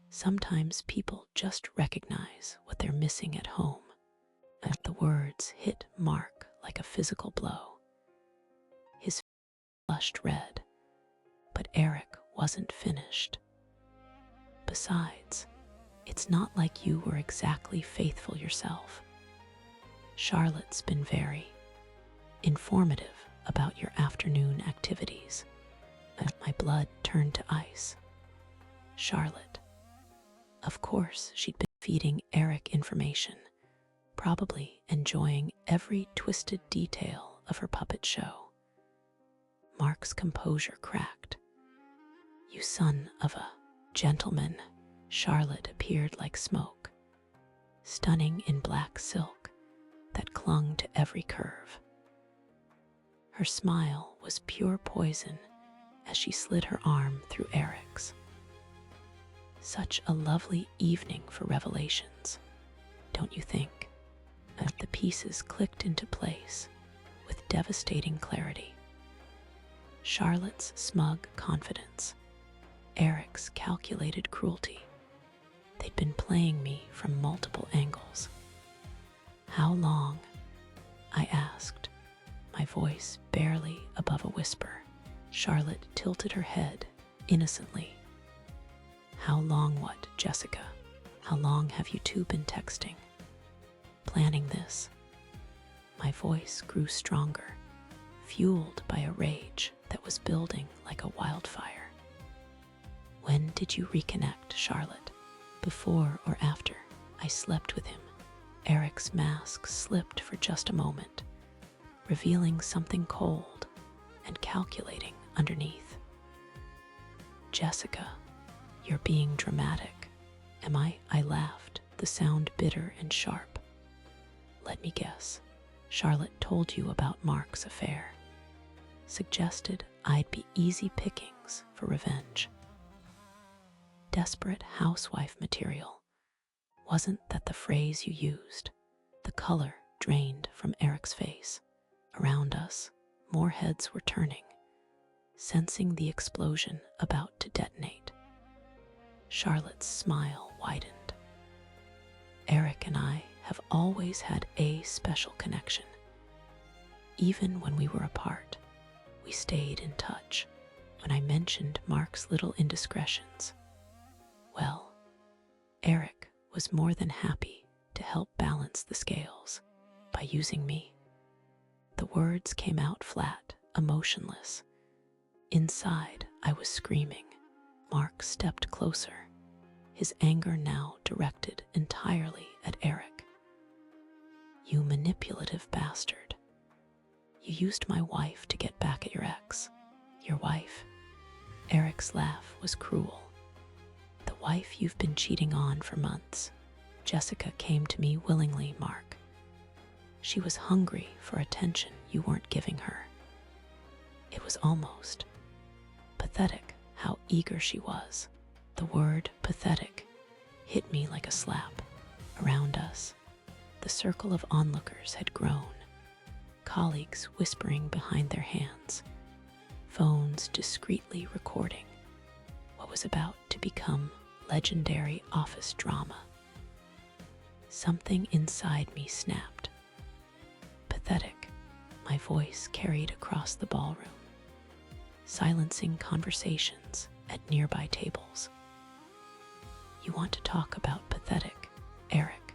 Sometimes people just recognize what they're missing at home." The words hit Mark like a physical blow. His face flushed red, but Eric wasn't finished. "Besides, it's not like you were exactly faithful yourself. Charlotte's been very informative about your afternoon activities." My blood turned to ice. Charlotte. Of course, she'd been feeding Eric information, probably enjoying every twisted detail of her puppet show. Mark's composure cracked. "You son of a gentleman." Charlotte appeared like smoke, stunning in black silk that clung to every curve. Her smile was pure poison as she slid her arm through Eric's. "Such a lovely evening for revelations, don't you think?" The pieces clicked into place with devastating clarity. Charlotte's smug confidence, Eric's calculated cruelty. They'd been playing me from multiple angles. "How long?" I asked, my voice barely above a whisper. Charlotte tilted her head innocently. "How long what, Jessica? How long have you two been texting? Planning this?" My voice grew stronger, fueled by a rage that was building like a wildfire. "When did you reconnect, Charlotte? Before or after I slept with him?" Eric's mask slipped for just a moment, revealing something cold and calculating underneath. "Jessica, you're being dramatic." "Am I?" I laughed, the sound bitter and sharp. "Let me guess. Charlotte told you about Mark's affair. Suggested I'd be easy pickings for revenge." Desperate housewife material. Wasn't that the phrase you used? The color drained from Eric's face. Around us, more heads were turning, sensing the explosion about to detonate. Charlotte's smile widened. "Eric and I have always had a special connection. Even when we were apart, we stayed in touch. When I mentioned Mark's little indiscretions, well, Eric was more than happy to help balance the scales by using me." The words came out flat, emotionless. Inside, I was screaming. Mark stepped closer, his anger now directed entirely at Eric. "You manipulative bastard. You used my wife to get back at your ex. Your wife?" Eric's laugh was cruel. "The wife you've been cheating on for months. Jessica came to me willingly, Mark. She was hungry for attention you weren't giving her. It was almost pathetic how eager she was." The word pathetic hit me like a slap. Around us, the circle of onlookers had grown, colleagues whispering behind their hands, phones discreetly recording what was about to become legendary office drama. Something inside me snapped. Pathetic, my voice carried across the ballroom, silencing conversations at nearby tables. "You want to talk about pathetic, Eric?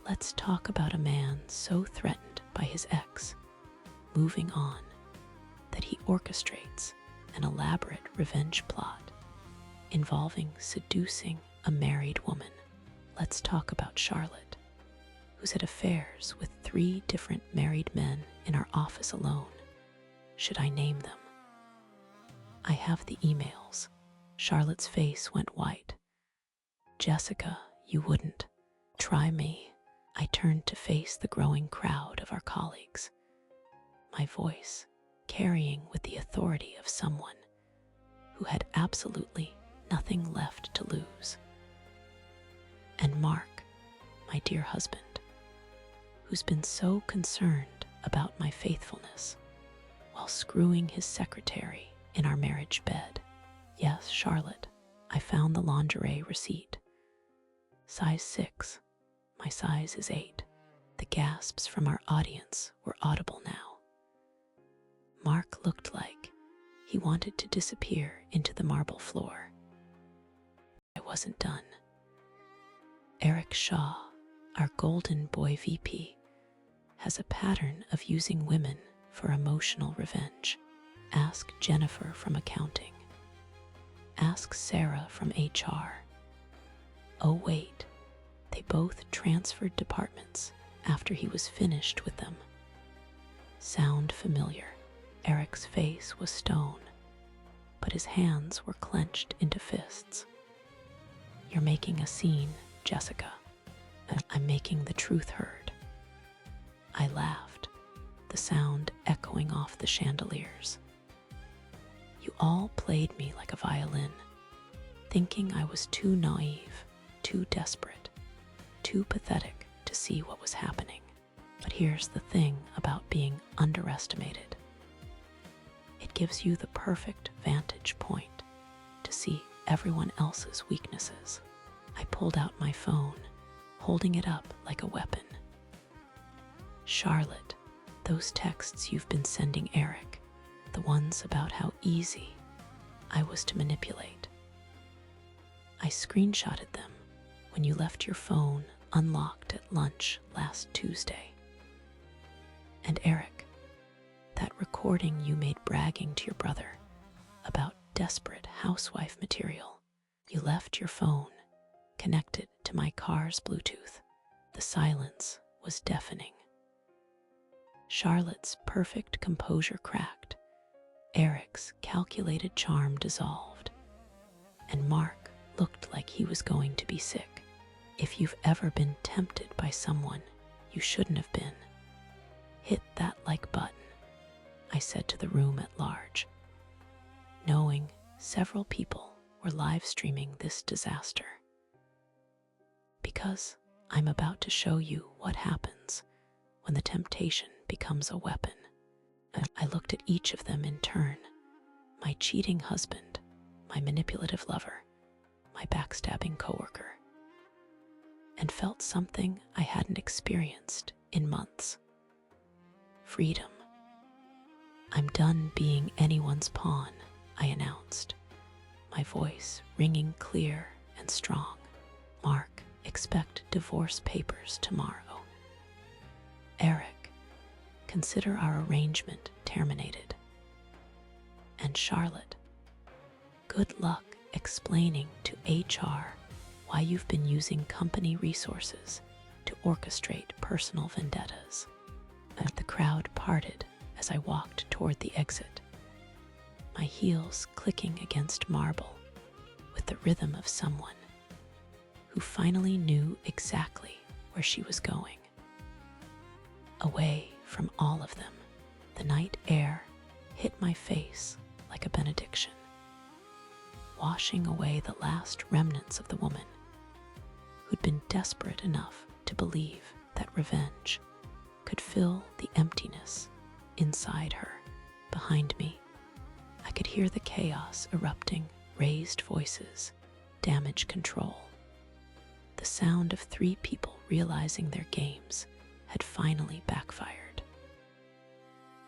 Let's talk about a man so threatened by his ex, moving on, that he orchestrates an elaborate revenge plot involving seducing a married woman. Let's talk about Charlotte, who's had affairs with 3 different married men in our office alone. Should I name them?" "I have the emails." Charlotte's face went white. "Jessica, you wouldn't. Try me." I turned to face the growing crowd of our colleagues, my voice carrying with the authority of someone who had absolutely nothing left to lose. "And Mark, my dear husband, who's been so concerned about my faithfulness while screwing his secretary in our marriage bed. Yes, Charlotte, I found the lingerie receipt. Size 6, my size is 8. The gasps from our audience were audible now. Mark looked like he wanted to disappear into the marble floor. I wasn't done. Eric Shaw, our golden boy VP, has a pattern of using women for emotional revenge. Ask Jennifer from accounting. Ask Sarah from HR. Oh wait, they both transferred departments after he was finished with them. Sound familiar? Eric's face was stone, but his hands were clenched into fists. You're making a scene, Jessica. I'm making the truth heard. I laughed, the sound echoing off the chandeliers. You all played me like a violin, thinking I was too naive, too desperate, too pathetic to see what was happening. But here's the thing about being underestimated. It gives you the perfect vantage point to see everyone else's weaknesses. I pulled out my phone, holding it up like a weapon. Charlotte, those texts you've been sending Eric, the ones about how easy I was to manipulate. I screenshotted them when you left your phone unlocked at lunch last Tuesday. And Eric, that recording you made bragging to your brother about desperate housewife material. You left your phone connected to my car's Bluetooth. The silence was deafening. Charlotte's perfect composure cracked. Eric's calculated charm dissolved. And Mark looked like he was going to be sick. If you've ever been tempted by someone you shouldn't have been, hit that like button, I said to the room at large, knowing several people were live streaming this disaster. Because I'm about to show you what happens when the temptation becomes a weapon. I looked at each of them in turn, my cheating husband, my manipulative lover, my backstabbing coworker, and felt something I hadn't experienced in months. Freedom. I'm done being anyone's pawn, I announced, my voice ringing clear and strong. Mark, expect divorce papers tomorrow. Eric, consider our arrangement terminated. And Charlotte, Good luck explaining to HR why you've been using company resources to orchestrate personal vendettas. The crowd parted as I walked toward the exit, my heels clicking against marble with the rhythm of someone who finally knew exactly where she was going. Away from all of them, the night air hit my face like a benediction, washing away the last remnants of the woman who'd been desperate enough to believe that revenge could fill the emptiness inside her. Behind me, I could hear the chaos erupting, raised voices, damage control, the sound of 3 people realizing their games had finally backfired.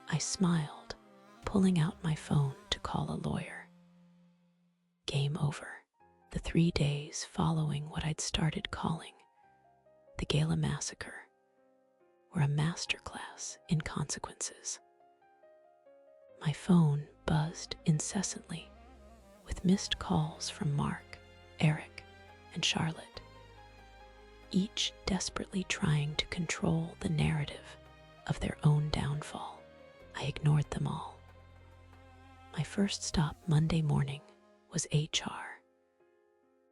I smiled, pulling out my phone to call a lawyer. Game over. The 3 days following what I'd started calling the Gala Massacre were a masterclass in consequences. My phone buzzed incessantly with missed calls from Mark, Eric, and Charlotte, each desperately trying to control the narrative of their own downfall. I ignored them all. My first stop Monday morning was HR.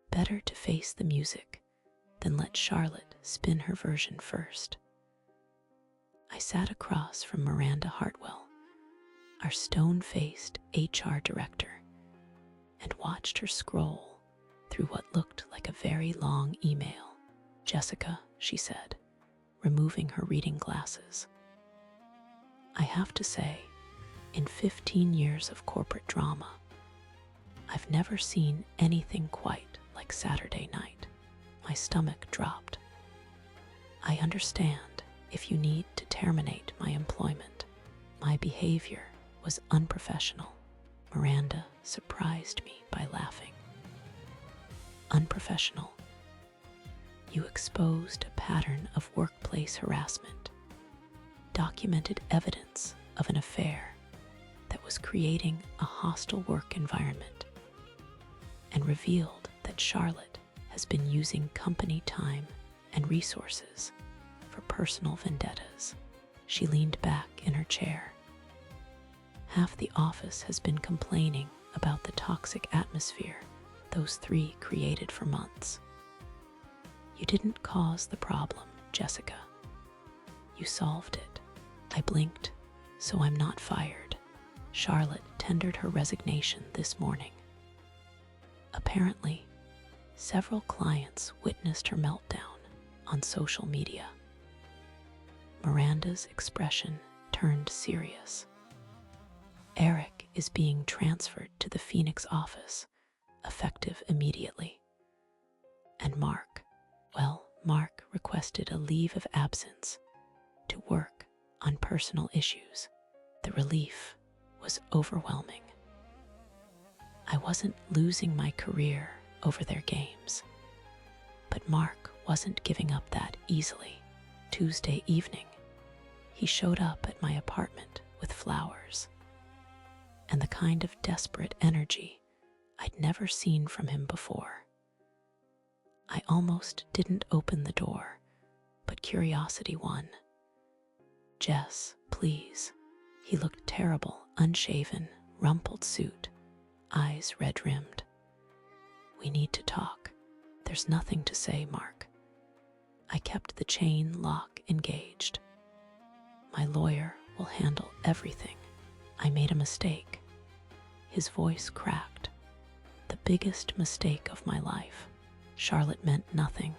Better to face the music than let Charlotte spin her version first. I sat across from Miranda Hartwell, our stone-faced HR director, and watched her scroll through what looked like a very long email. "Jessica," she said, removing her reading glasses. "I have to say, in 15 years of corporate drama, I've never seen anything quite like Saturday night." My stomach dropped. "I understand if you need to terminate my employment. My behavior was unprofessional." Miranda surprised me by laughing. "Unprofessional? You exposed a pattern of workplace harassment, documented evidence of an affair that was creating a hostile work environment, and revealed that Charlotte has been using company time and resources for personal vendettas." She leaned back in her chair. "Half the office has been complaining about the toxic atmosphere those 3 created for months. You didn't cause the problem, Jessica. You solved it." I blinked. "So I'm not fired." Charlotte tendered her resignation this morning. Apparently, several clients witnessed her meltdown on social media. Miranda's expression turned serious. "Eric is being transferred to the Phoenix office, effective immediately. And Mark requested a leave of absence to work on personal issues." The relief was overwhelming. I wasn't losing my career over their games, but Mark wasn't giving up that easily. Tuesday evening, he showed up at my apartment with flowers, and the kind of desperate energy I'd never seen from him before. I almost didn't open the door, but curiosity won. "Jess, please." He looked terrible, unshaven, rumpled suit, eyes red-rimmed. "We need to talk." "There's nothing to say, Mark." I kept the chain lock engaged. "My lawyer will handle everything. I made a mistake." His voice cracked. "The biggest mistake of my life." Charlotte meant nothing.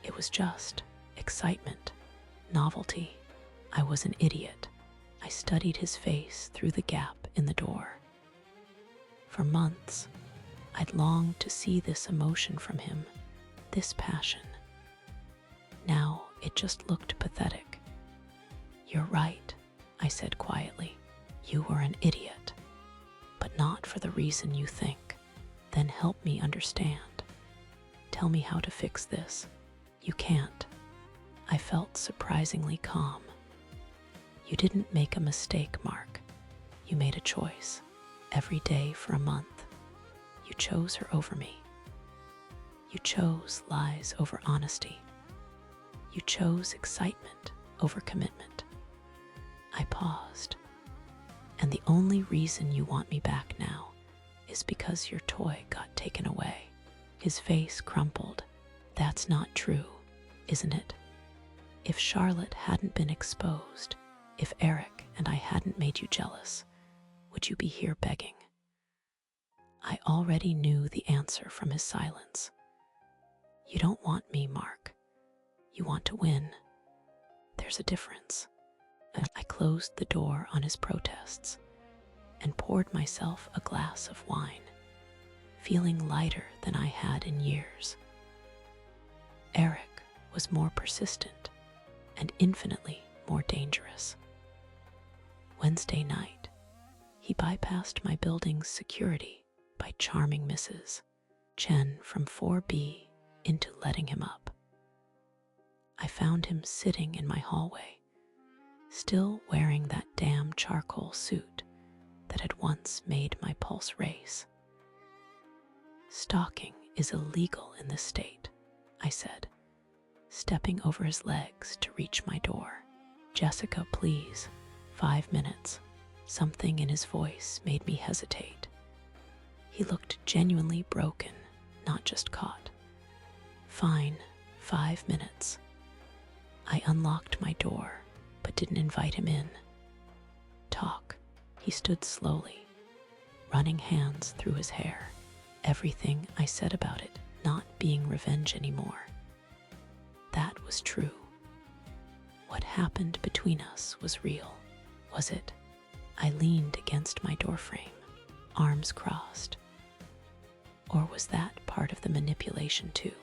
It was just excitement, novelty. I was an idiot. I studied his face through the gap in the door. For months, I'd longed to see this emotion from him, this passion. Now it just looked pathetic. "You're right," I said quietly. "You were an idiot, but not for the reason you think." "Then help me understand. Tell me how to fix this." "You can't." I felt surprisingly calm. "You didn't make a mistake, Mark. You made a choice. Every day for a month, You chose her over me. You chose lies over honesty. You chose excitement over commitment. I paused. And the only reason you want me back now is because your toy got taken away. His face crumpled. That's not true, isn't it? If Charlotte hadn't been exposed, if Eric and I hadn't made you jealous, would you be here begging? I already knew the answer from his silence. You don't want me, Mark. You want to win. There's a difference. I closed the door on his protests and poured myself a glass of wine, feeling lighter than I had in years. Eric was more persistent and infinitely more dangerous. Wednesday night, he bypassed my building's security by charming Mrs. Chen from 4B into letting him up. I found him sitting in my hallway, still wearing that damn charcoal suit that had once made my pulse race. Stalking is illegal in this state, I said, stepping over his legs to reach my door. Jessica, please. 5 minutes. Something in his voice made me hesitate. He looked genuinely broken, not just caught. Fine, 5 minutes. I unlocked my door, but didn't invite him in. Talk. He stood slowly, running hands through his hair. Everything I said about it not being revenge anymore. That was true. What happened between us was real. Was it? I leaned against my doorframe, arms crossed. Or was that part of the manipulation too?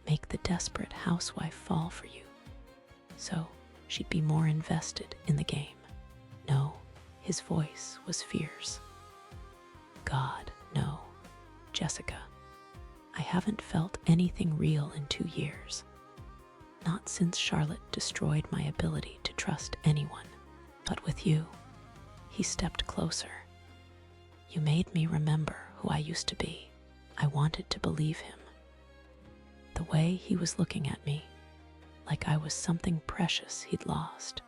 Make the desperate housewife fall for you, so she'd be more invested in the game. No, his voice was fierce. God, no. Jessica, I haven't felt anything real in 2 years. Not since Charlotte destroyed my ability to trust anyone. But with you, he stepped closer. You made me remember who I used to be. I wanted to believe him. The way he was looking at me, like I was something precious he'd lost.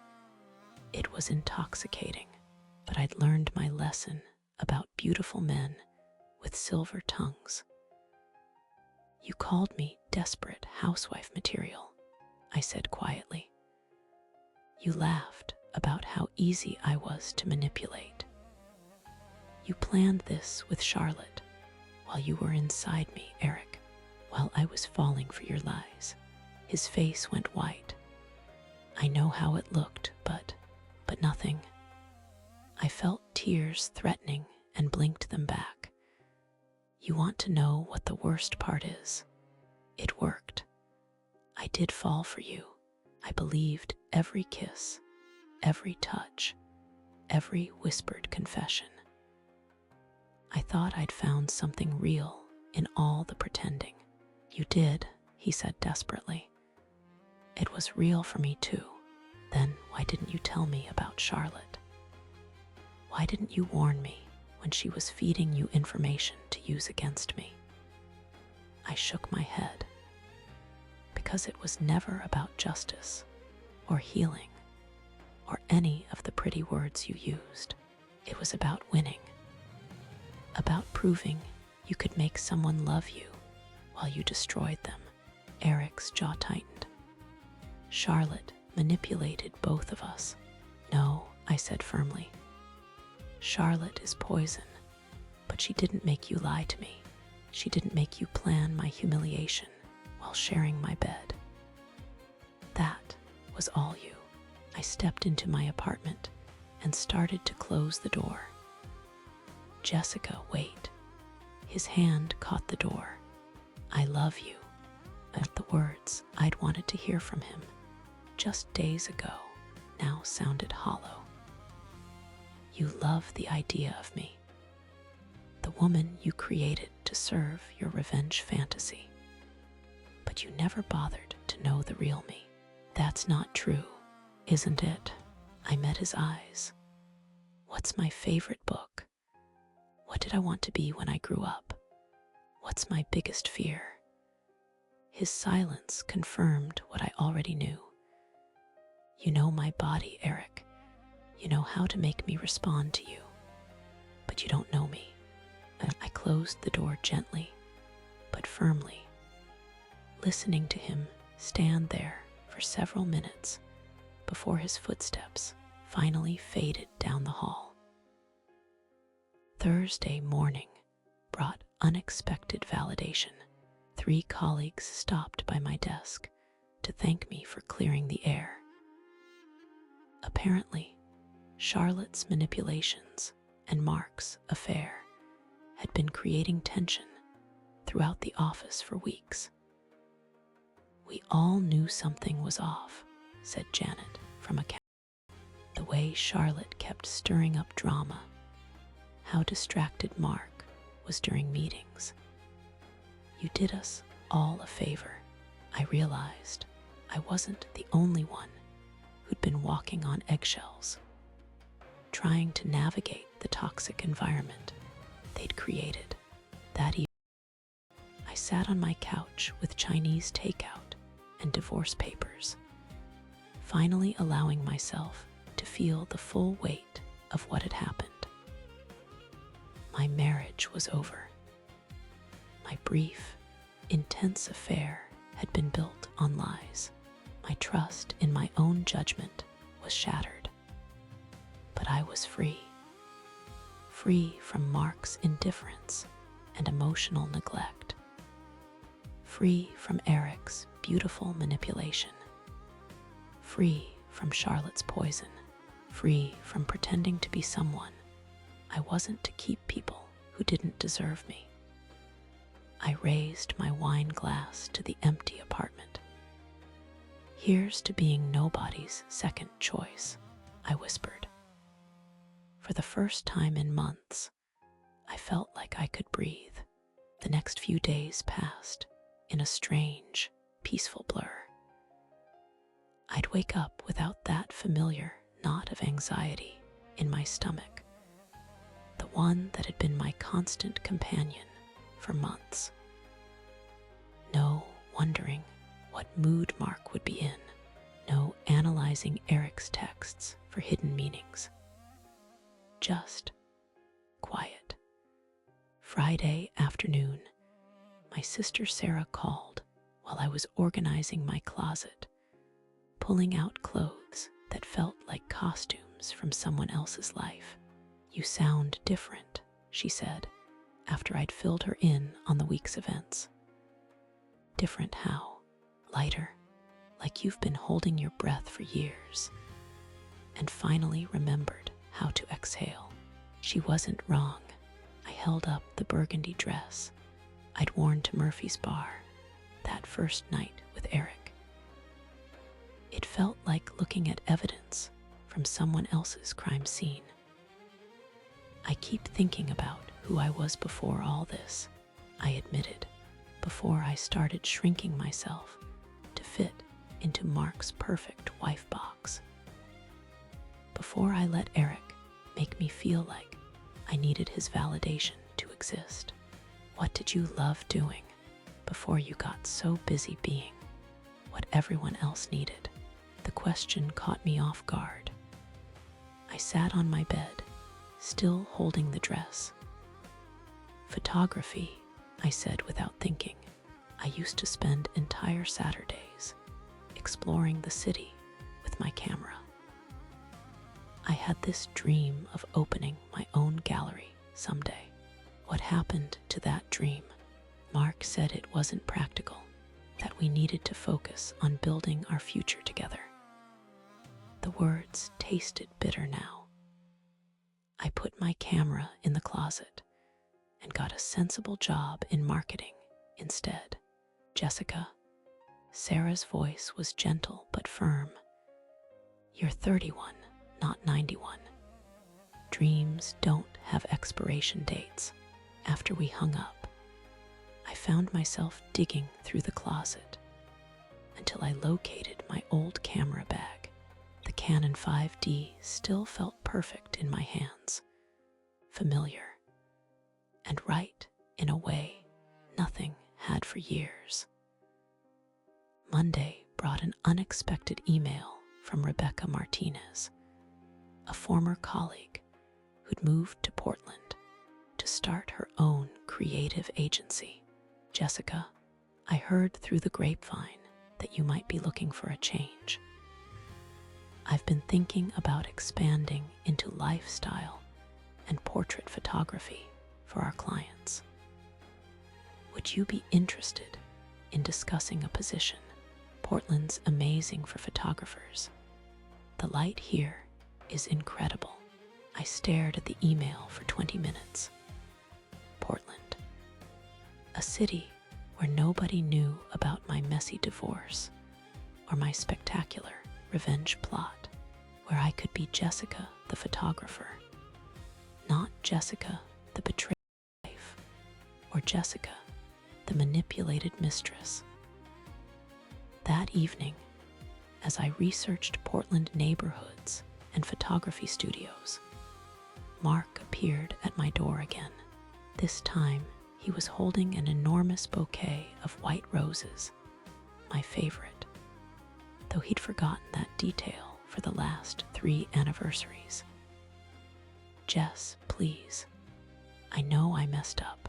It was intoxicating, but I'd learned my lesson about beautiful men with silver tongues. You called me desperate housewife material, I said quietly. You laughed about how easy I was to manipulate. You planned this with Charlotte while you were inside me, Eric, while I was falling for your lies. His face went white. I know how it looked, but nothing. I felt tears threatening and blinked them back. You want to know what the worst part is? It worked. I did fall for you. I believed every kiss, every touch, every whispered confession. I thought I'd found something real in all the pretending. You did, he said desperately. It was real for me too. Then why didn't you tell me about Charlotte? Why didn't you warn me when she was feeding you information to use against me? I shook my head. Because it was never about justice or healing or any of the pretty words you used. It was about winning. About proving you could make someone love you while you destroyed them. Eric's jaw tightened. Charlotte manipulated both of us. No, I said firmly. Charlotte is poison, but she didn't make you lie to me. She didn't make you plan my humiliation while sharing my bed. That was all you. I stepped into my apartment and started to close the door. Jessica, wait. His hand caught the door. I love you. At the words I'd wanted to hear from him just days ago now sounded hollow. You love the idea of me, the woman you created to serve your revenge fantasy. But you never bothered to know the real me. That's not true, isn't it? I met his eyes. What's my favorite book? What did I want to be when I grew up? What's my biggest fear? His silence confirmed what I already knew. You know my body, Eric. You know how to make me respond to you. But you don't know me. I closed the door gently, but firmly, listening to him stand there for several minutes before his footsteps finally faded down the hall. Thursday morning brought unexpected validation. 3 colleagues stopped by my desk to thank me for clearing the air. Apparently, Charlotte's manipulations and Mark's affair had been creating tension throughout the office for weeks. We all knew something was off, said Janet from accounting. The way Charlotte kept stirring up drama, how distracted Mark was during meetings. You did us all a favor. I realized I wasn't the only one who'd been walking on eggshells, trying to navigate the toxic environment they'd created. That evening, I sat on my couch with Chinese takeout and divorce papers, finally allowing myself to feel the full weight of what had happened. My marriage was over. My brief, intense affair had been built on lies. My trust in my own judgment was shattered. But I was free. Free from Mark's indifference and emotional neglect. Free from Eric's beautiful manipulation. Free from Charlotte's poison. Free from pretending to be someone I wasn't to keep people who didn't deserve me. I raised my wine glass to the empty apartment. Here's to being nobody's second choice, I whispered. For the first time in months, I felt like I could breathe. The next few days passed in a strange, peaceful blur. I'd wake up without that familiar knot of anxiety in my stomach, the one that had been my constant companion for months. No wondering what mood Mark would be in, no analyzing Eric's texts for hidden meanings. Just quiet. Friday afternoon, my sister Sarah called while I was organizing my closet, pulling out clothes that felt like costumes from someone else's life. You sound different, she said, after I'd filled her in on the week's events. Different how? Lighter, like you've been holding your breath for years, and finally remembered how to exhale. She wasn't wrong. I held up the burgundy dress I'd worn to Murphy's bar that first night with Eric. It felt like looking at evidence from someone else's crime scene. I keep thinking about who I was before all this, I admitted, before I started shrinking myself to fit into Mark's perfect wife box. Before I let Eric make me feel like I needed his validation to exist. What did you love doing before you got so busy being what everyone else needed? The question caught me off guard. I sat on my bed, still holding the dress. Photography, I said without thinking. I used to spend entire Saturdays exploring the city with my camera. I had this dream of opening my own gallery someday. What happened to that dream? Mark said it wasn't practical, that we needed to focus on building our future together. The words tasted bitter now. I put my camera in the closet and got a sensible job in marketing instead. Jessica, Sarah's voice was gentle but firm. You're 31, not 91. Dreams don't have expiration dates. After we hung up, I found myself digging through the closet until I located my old camera bag. The Canon 5D still felt perfect in my hands, familiar, and right in a way nothing had for years. Monday brought an unexpected email from Rebecca Martinez, a former colleague who'd moved to Portland to start her own creative agency. Jessica, I heard through the grapevine that you might be looking for a change. I've been thinking about expanding into lifestyle and portrait photography for our clients. Would you be interested in discussing a position? Portland's amazing for photographers. The light here is incredible. I stared at the email for 20 minutes. Portland, a city where nobody knew about my messy divorce or my spectacular revenge plot, where I could be Jessica the photographer, not Jessica the betrayed wife or Jessica the manipulated mistress. That evening, as I researched Portland neighborhoods and photography studios, Mark appeared at my door again. This time, he was holding an enormous bouquet of white roses, my favorite, though he'd forgotten that detail for the last 3 anniversaries. Jess, please. I know I messed up,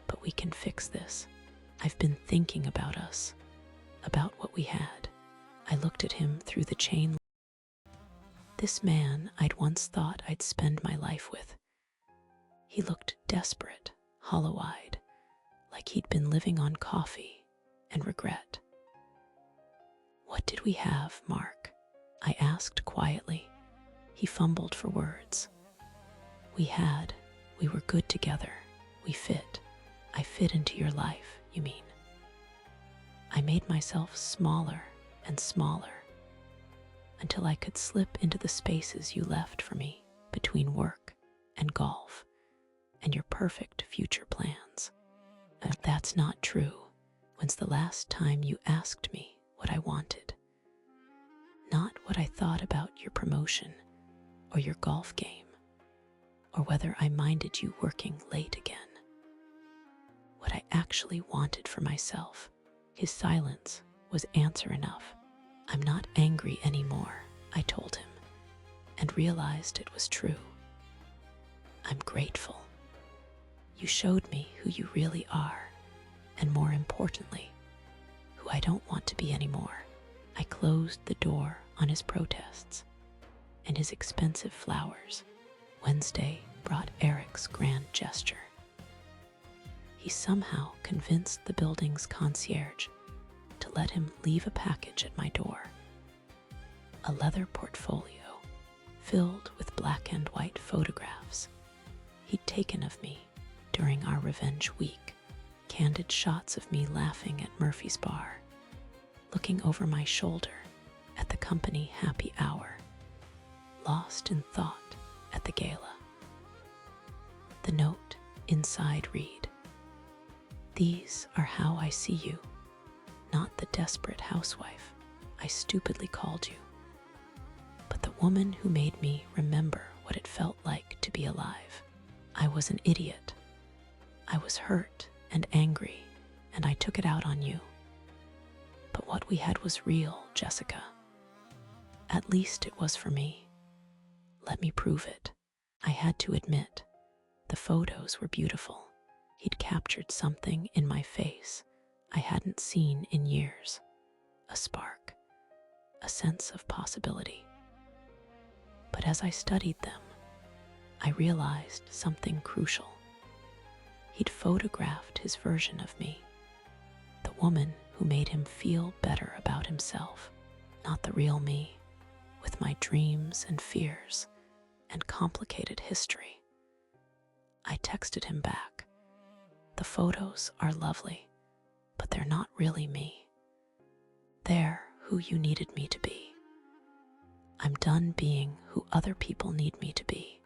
but we can fix this. I've been thinking about us, about what we had. I looked at him through the chain. This man I'd once thought I'd spend my life with. He looked desperate, hollow-eyed, like he'd been living on coffee and regret. What did we have, Mark? I asked quietly. He fumbled for words. We were good together. We fit. I fit into your life, you mean? I made myself smaller and smaller until I could slip into the spaces you left for me between work and golf and your perfect future plans. If that's not true, when's the last time you asked me what I wanted? Not what I thought about your promotion or your golf game, or whether I minded you working late again. What I actually wanted for myself. His silence was answer enough. I'm not angry anymore, I told him, and realized it was true. I'm grateful. You showed me who you really are, and more importantly, who I don't want to be anymore. I closed the door on his protests and his expensive flowers. Wednesday brought Eric's grand gesture. He somehow convinced the building's concierge to let him leave a package at my door. A leather portfolio filled with black and white photographs he'd taken of me during our revenge week. Candid shots of me laughing at Murphy's bar, looking over my shoulder at the company happy hour, lost in thought at the gala. The note inside read, "These are how I see you, not the desperate housewife I stupidly called you, but the woman who made me remember what it felt like to be alive. I was an idiot. I was hurt and angry, and I took it out on you. But what we had was real, Jessica. At least it was for me. Let me prove it." I had to admit, the photos were beautiful. He'd captured something in my face I hadn't seen in years. A spark, a sense of possibility. But as I studied them, I realized something crucial. He'd photographed his version of me, the woman who made him feel better about himself, not the real me, with my dreams and fears and complicated history. I texted him back. The photos are lovely, but they're not really me. They're who you needed me to be. I'm done being who other people need me to be.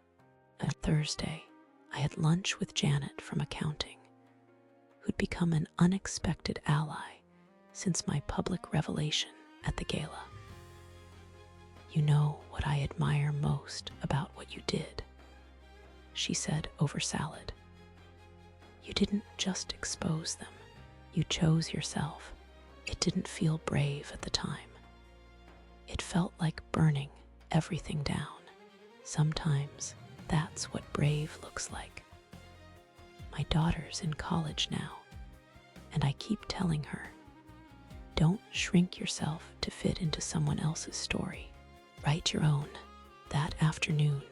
On Thursday, I had lunch with Janet from accounting, who'd become an unexpected ally since my public revelation at the gala. "You know what I admire most about what you did," she said over salad. You didn't just expose them, you chose yourself. It didn't feel brave at the time. It felt like burning everything down. Sometimes that's what brave looks like. My daughter's in college now, and I keep telling her, don't shrink yourself to fit into someone else's story. Write your own. That afternoon,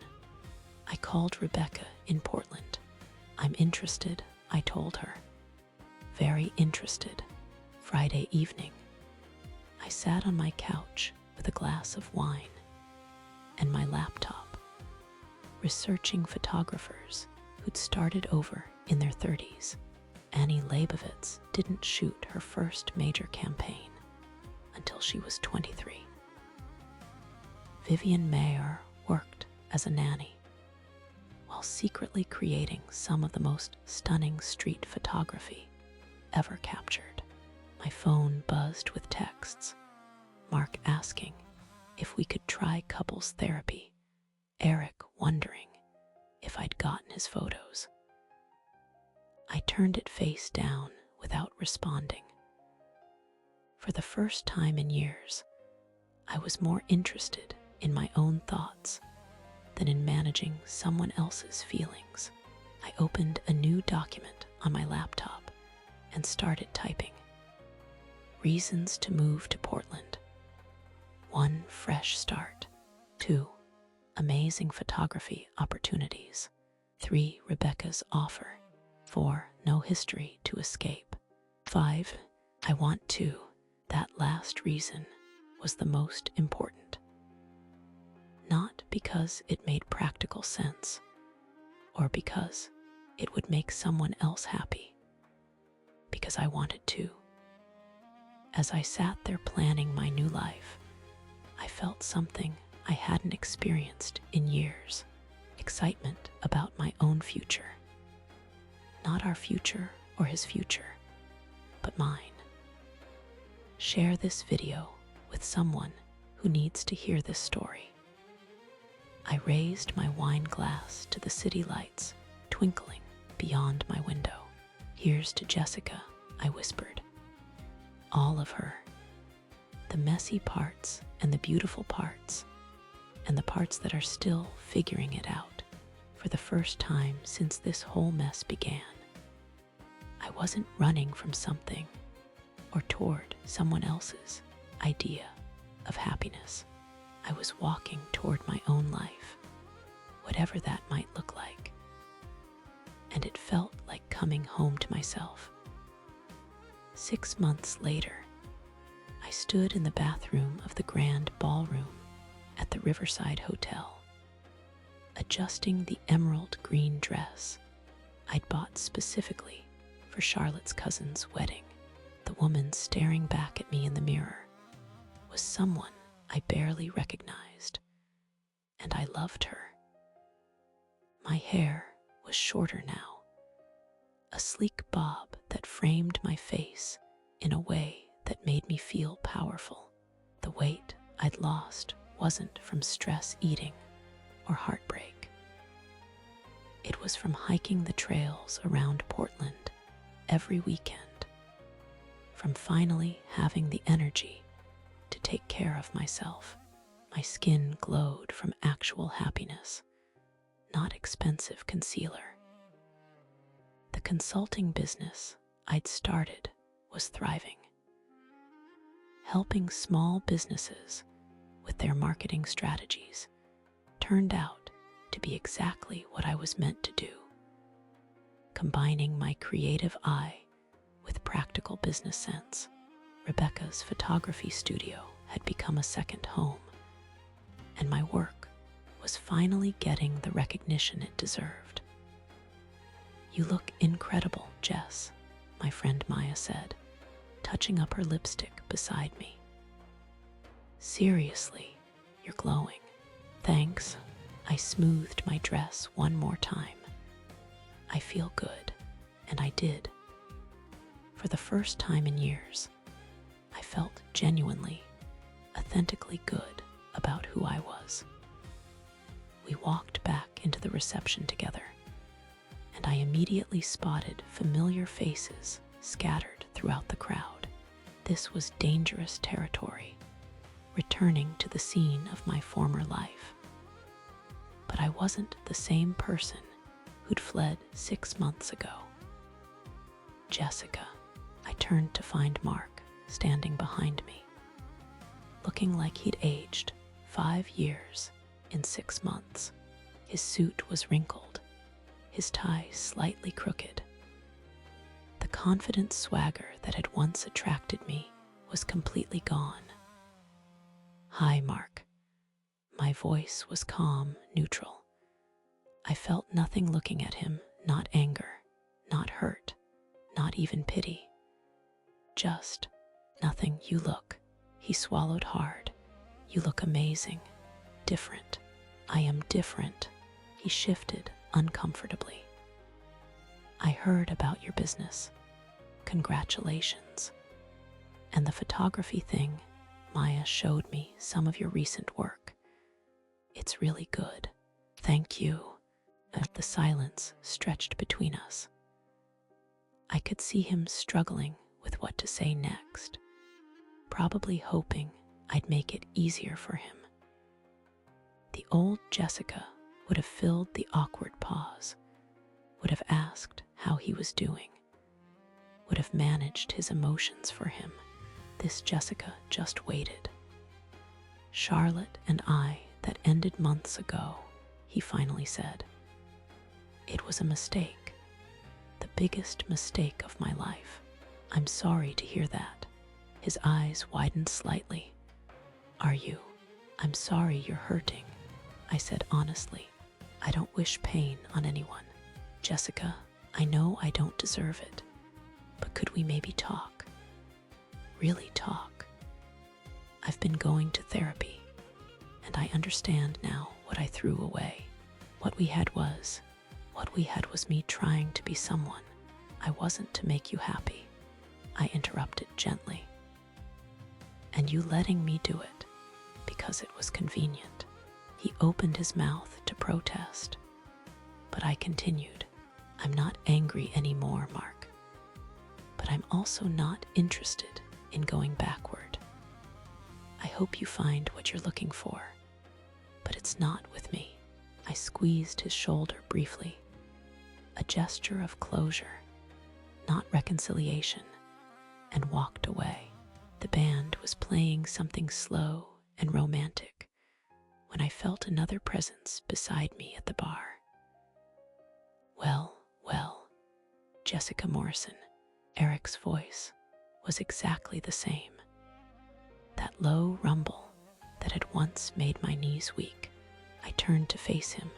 I called Rebecca in Portland. I'm interested, I told her. Very interested. Friday evening, I sat on my couch with a glass of wine and my laptop, researching photographers who'd started over in their 30s. Annie Leibovitz didn't shoot her first major campaign until she was 23. Vivian Mayer worked as a nanny while secretly creating some of the most stunning street photography ever captured. My phone buzzed with texts, Mark asking if we could try couples therapy, Eric wondering if I'd gotten his photos. I turned it face down without responding. For the first time in years, I was more interested in my own thoughts than in managing someone else's feelings. I opened a new document on my laptop and started typing. Reasons to move to Portland. 1, fresh start. 2, amazing photography opportunities. 3, Rebecca's offer. 4, no history to escape. 5, I want to. That last reason was the most important. Not because it made practical sense, or because it would make someone else happy, because I wanted to. As I sat there planning my new life, I felt something I hadn't experienced in years. Excitement about my own future. Not our future or his future, but mine. Share this video with someone who needs to hear this story. I raised my wine glass to the city lights twinkling beyond my window. Here's to Jessica, I whispered. All of her. The messy parts and the beautiful parts, and the parts that are still figuring it out for the first time since this whole mess began. I wasn't running from something or toward someone else's idea of happiness. I was walking toward my own life, whatever that might look like. And it felt like coming home to myself. 6 months later, I stood in the bathroom of the grand ballroom at the Riverside Hotel, adjusting the emerald green dress I'd bought specifically for Charlotte's cousin's wedding. The woman staring back at me in the mirror was someone I barely recognized, and I loved her. My hair was shorter now, a sleek bob that framed my face in a way that made me feel powerful. The weight I'd lost wasn't from stress eating or heartbreak. It was from hiking the trails around Portland every weekend, from finally having the energy to take care of myself. My skin glowed from actual happiness, not expensive concealer. The consulting business I'd started was thriving, helping small businesses with their marketing strategies turned out to be exactly what I was meant to do, combining my creative eye with practical business sense. Rebecca's photography studio had become a second home, and my work was finally getting the recognition it deserved. You look incredible, Jess, my friend Maya said, touching up her lipstick beside me. Seriously, you're glowing. Thanks. I smoothed my dress one more time. I feel good, and I did. For the first time in years, I felt genuinely, authentically good about who I was. We walked back into the reception together, and I immediately spotted familiar faces scattered throughout the crowd. This was dangerous territory, returning to the scene of my former life. But I wasn't the same person who'd fled 6 months ago. Jessica. I turned to find Mark standing behind me, looking like he'd aged 5 years in 6 months. His suit was wrinkled, his tie slightly crooked. The confident swagger that had once attracted me was completely gone. "Hi, Mark." My voice was calm, neutral. I felt nothing looking at him, not anger, not hurt, not even pity. Just nothing. "You look," he swallowed hard. "You look amazing. Different." "I am different." He shifted uncomfortably. "I heard about your business. Congratulations. And the photography thing, Maya showed me some of your recent work. It's really good. Thank you." The silence stretched between us. I could see him struggling with what to say next, probably hoping I'd make it easier for him. The old Jessica would have filled the awkward pause, would have asked how he was doing, would have managed his emotions for him. This Jessica just waited. "Charlotte and I, that ended months ago," he finally said. "It was a mistake, the biggest mistake of my life. I'm sorry to hear that." His eyes widened slightly. "Are you? I'm sorry you're hurting," I said honestly. "I don't wish pain on anyone. Jessica, I know I don't deserve it, but could we maybe talk? Really talk? I've been going to therapy, and I understand now what I threw away. What we had was me trying to be someone I wasn't to make you happy," I interrupted gently. "And you letting me do it because it was convenient." He opened his mouth to protest, but I continued. "I'm not angry anymore, Mark, but I'm also not interested in going backward. I hope you find what you're looking for, but it's not with me." I squeezed his shoulder briefly, a gesture of closure, not reconciliation, and walked away. The band was playing something slow and romantic when I felt another presence beside me at the bar. Well, Jessica Morrison. Eric's voice was exactly the same. That low rumble that had once made my knees weak. I turned to face him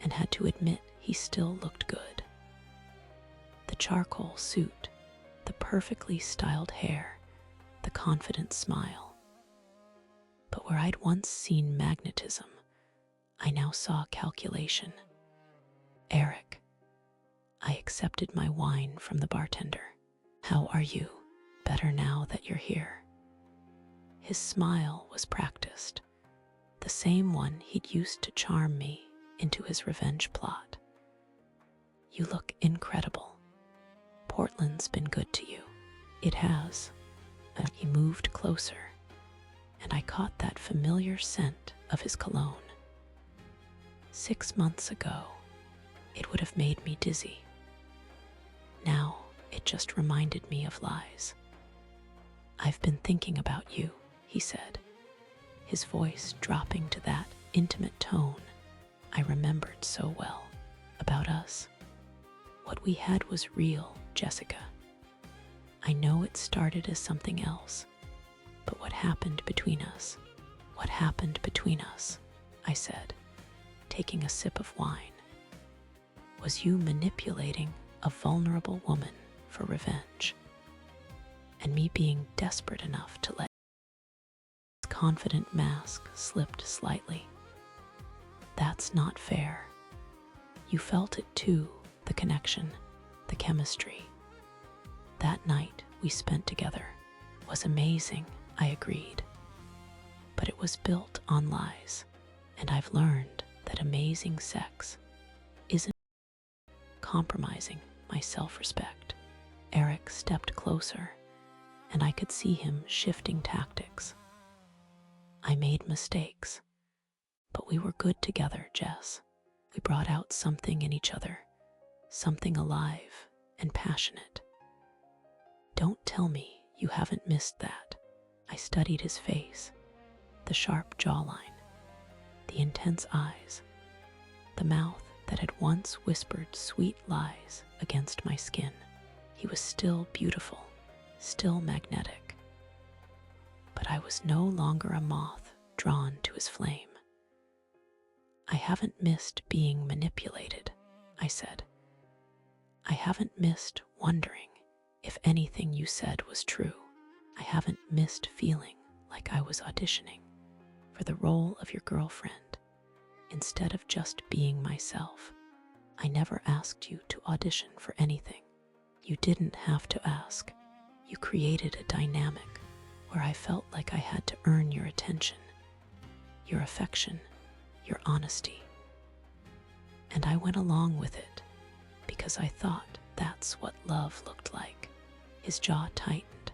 and had to admit he still looked good. The charcoal suit, the perfectly styled hair, the confident smile. But where I'd once seen magnetism, I now saw calculation. "Eric." I accepted my wine from the bartender. "How are you? Better now that you're here." His smile was practiced, the same one he'd used to charm me into his revenge plot. "You look incredible. Portland's been good to you." "It has." He moved closer, and I caught that familiar scent of his cologne. 6 months ago, it would have made me dizzy. Now, it just reminded me of lies. "I've been thinking about you," he said, his voice dropping to that intimate tone I remembered so well. "About us. What we had was real, Jessica. I know it started as something else, but what happened between us?" "What happened between us," I said, taking a sip of wine, "was you manipulating a vulnerable woman for revenge, and me being desperate enough to let." His confident mask slipped slightly. "That's not fair. You felt it too, the connection, the chemistry. That night we spent together was amazing," I agreed. "But it was built on lies, and I've learned that amazing sex isn't compromising my self-respect. Eric stepped closer, and I could see him shifting tactics. I made mistakes, but we were good together, Jess. We brought out something in each other, something alive and passionate. Don't tell me you haven't missed that. I studied his face, the sharp jawline, the intense eyes, the mouth that had once whispered sweet lies against my skin. He was still beautiful, still magnetic. But I was no longer a moth drawn to his flame. I haven't missed being manipulated, I said. I haven't missed wondering if anything you said was true. I haven't missed feeling like I was auditioning for the role of your girlfriend instead of just being myself. I never asked you to audition for anything. You didn't have to ask. You created a dynamic where I felt like I had to earn your attention, your affection, your honesty. And I went along with it because I thought that's what love looked like. His jaw tightened.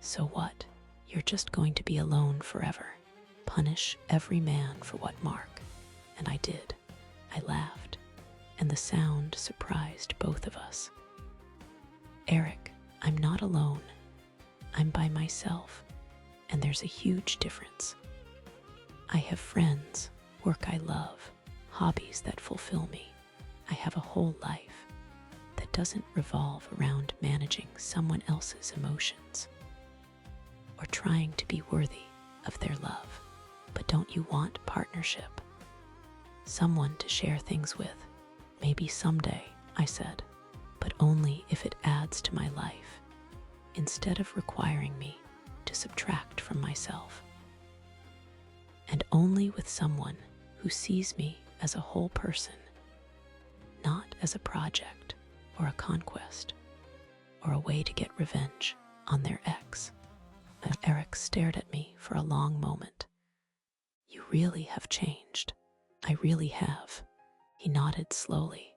So what? You're just going to be alone forever. Punish every man for what Mark. And I did. I laughed, and the sound surprised both of us. Eric, I'm not alone. I'm by myself, and there's a huge difference. I have friends, work I love, hobbies that fulfill me. I have a whole life that doesn't revolve around managing someone else's emotions or trying to be worthy of their love. But don't you want partnership? Someone to share things with? Maybe someday, I said, but only if it adds to my life, instead of requiring me to subtract from myself. And only with someone who sees me as a whole person, not as a project or a conquest or a way to get revenge on their ex. Eric stared at me for a long moment. You really have changed. I really have. He nodded slowly,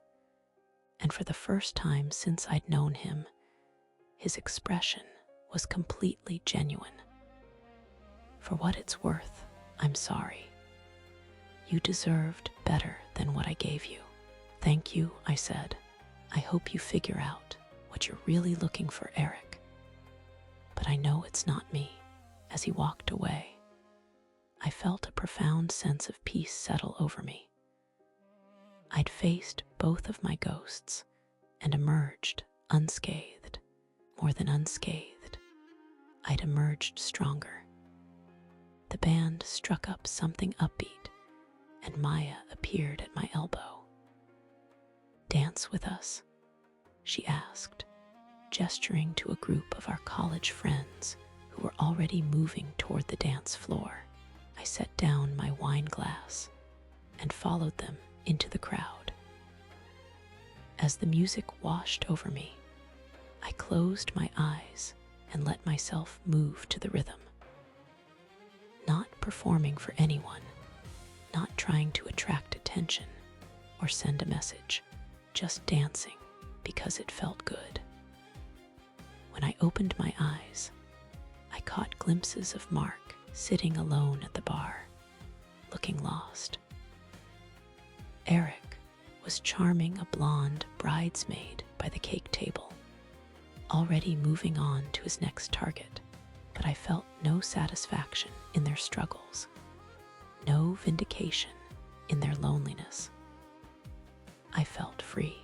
and for the first time since I'd known him, his expression was completely genuine. For what it's worth, I'm sorry. You deserved better than what I gave you. Thank you, I said. I hope you figure out what you're really looking for, Eric. But I know it's not me. As he walked away, I felt a profound sense of peace settle over me. I'd faced both of my ghosts and emerged unscathed. More than unscathed, I'd emerged stronger. The band struck up something upbeat, and Maya appeared at my elbow. Dance with us? She asked, gesturing to a group of our college friends who were already moving toward the dance floor. I set down my wine glass and followed them into the crowd. As the music washed over me, I closed my eyes and let myself move to the rhythm. Not performing for anyone, not trying to attract attention or send a message, just dancing because it felt good. When I opened my eyes, I caught glimpses of Mark sitting alone at the bar, looking lost. Eric was charming a blonde bridesmaid by the cake table, already moving on to his next target, but I felt no satisfaction in their struggles, no vindication in their loneliness. I felt free.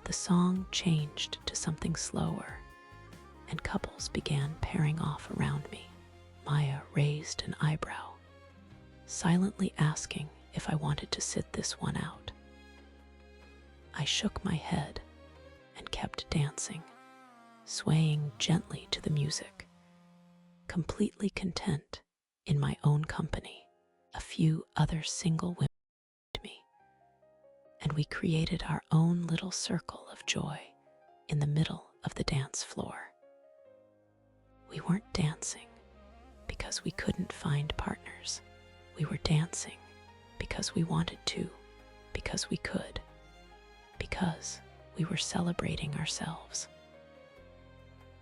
The song changed to something slower, and couples began pairing off around me. Maya raised an eyebrow, silently asking if I wanted to sit this one out. I shook my head and kept dancing, swaying gently to the music, completely content in my own company. A few other single women joined me, and we created our own little circle of joy in the middle of the dance floor. We weren't dancing because we couldn't find partners. We were dancing because we wanted to, because we could, because we were celebrating ourselves.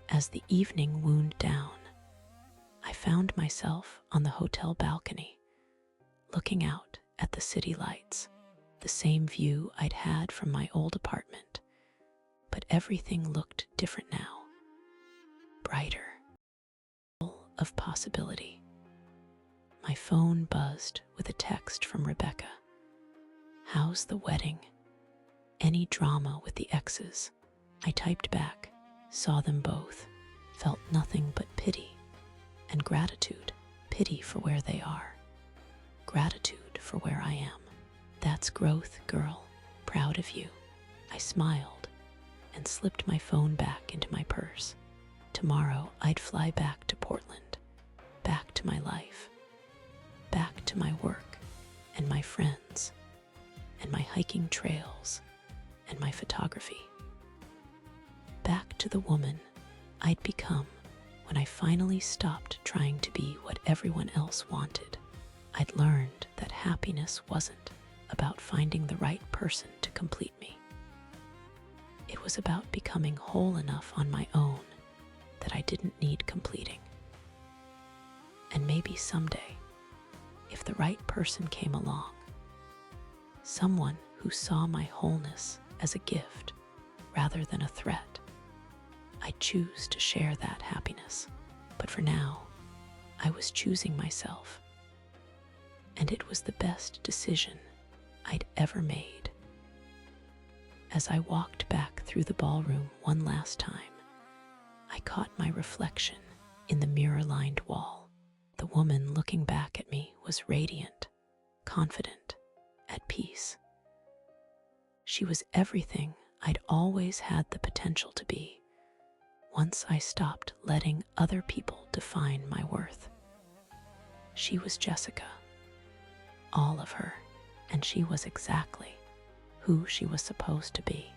As the evening wound down, I found myself on the hotel balcony, looking out at the city lights, the same view I'd had from my old apartment, but everything looked different now, brighter, full of possibility. My phone buzzed with a text from Rebecca. "How's the wedding? Any drama with the exes?" I typed back, saw them both, felt nothing but pity and gratitude. Pity for where they are, gratitude for where I am. "That's growth, girl. Proud of you." I smiled and slipped my phone back into my purse. Tomorrow I'd fly back to Portland, back to my life, back to my work and my friends and my hiking trails and my photography. Back to the woman I'd become when I finally stopped trying to be what everyone else wanted. I'd learned that happiness wasn't about finding the right person to complete me. It was about becoming whole enough on my own that I didn't need completing. And maybe someday, if the right person came along, someone who saw my wholeness as a gift rather than a threat, I'd choose to share that happiness. But for now, I was choosing myself, and it was the best decision I'd ever made. As I walked back through the ballroom one last time, I caught my reflection in the mirror-lined wall. The woman looking back at me was radiant, confident, at peace. She was everything I'd always had the potential to be, once I stopped letting other people define my worth. She was Jessica, all of her, and she was exactly who she was supposed to be.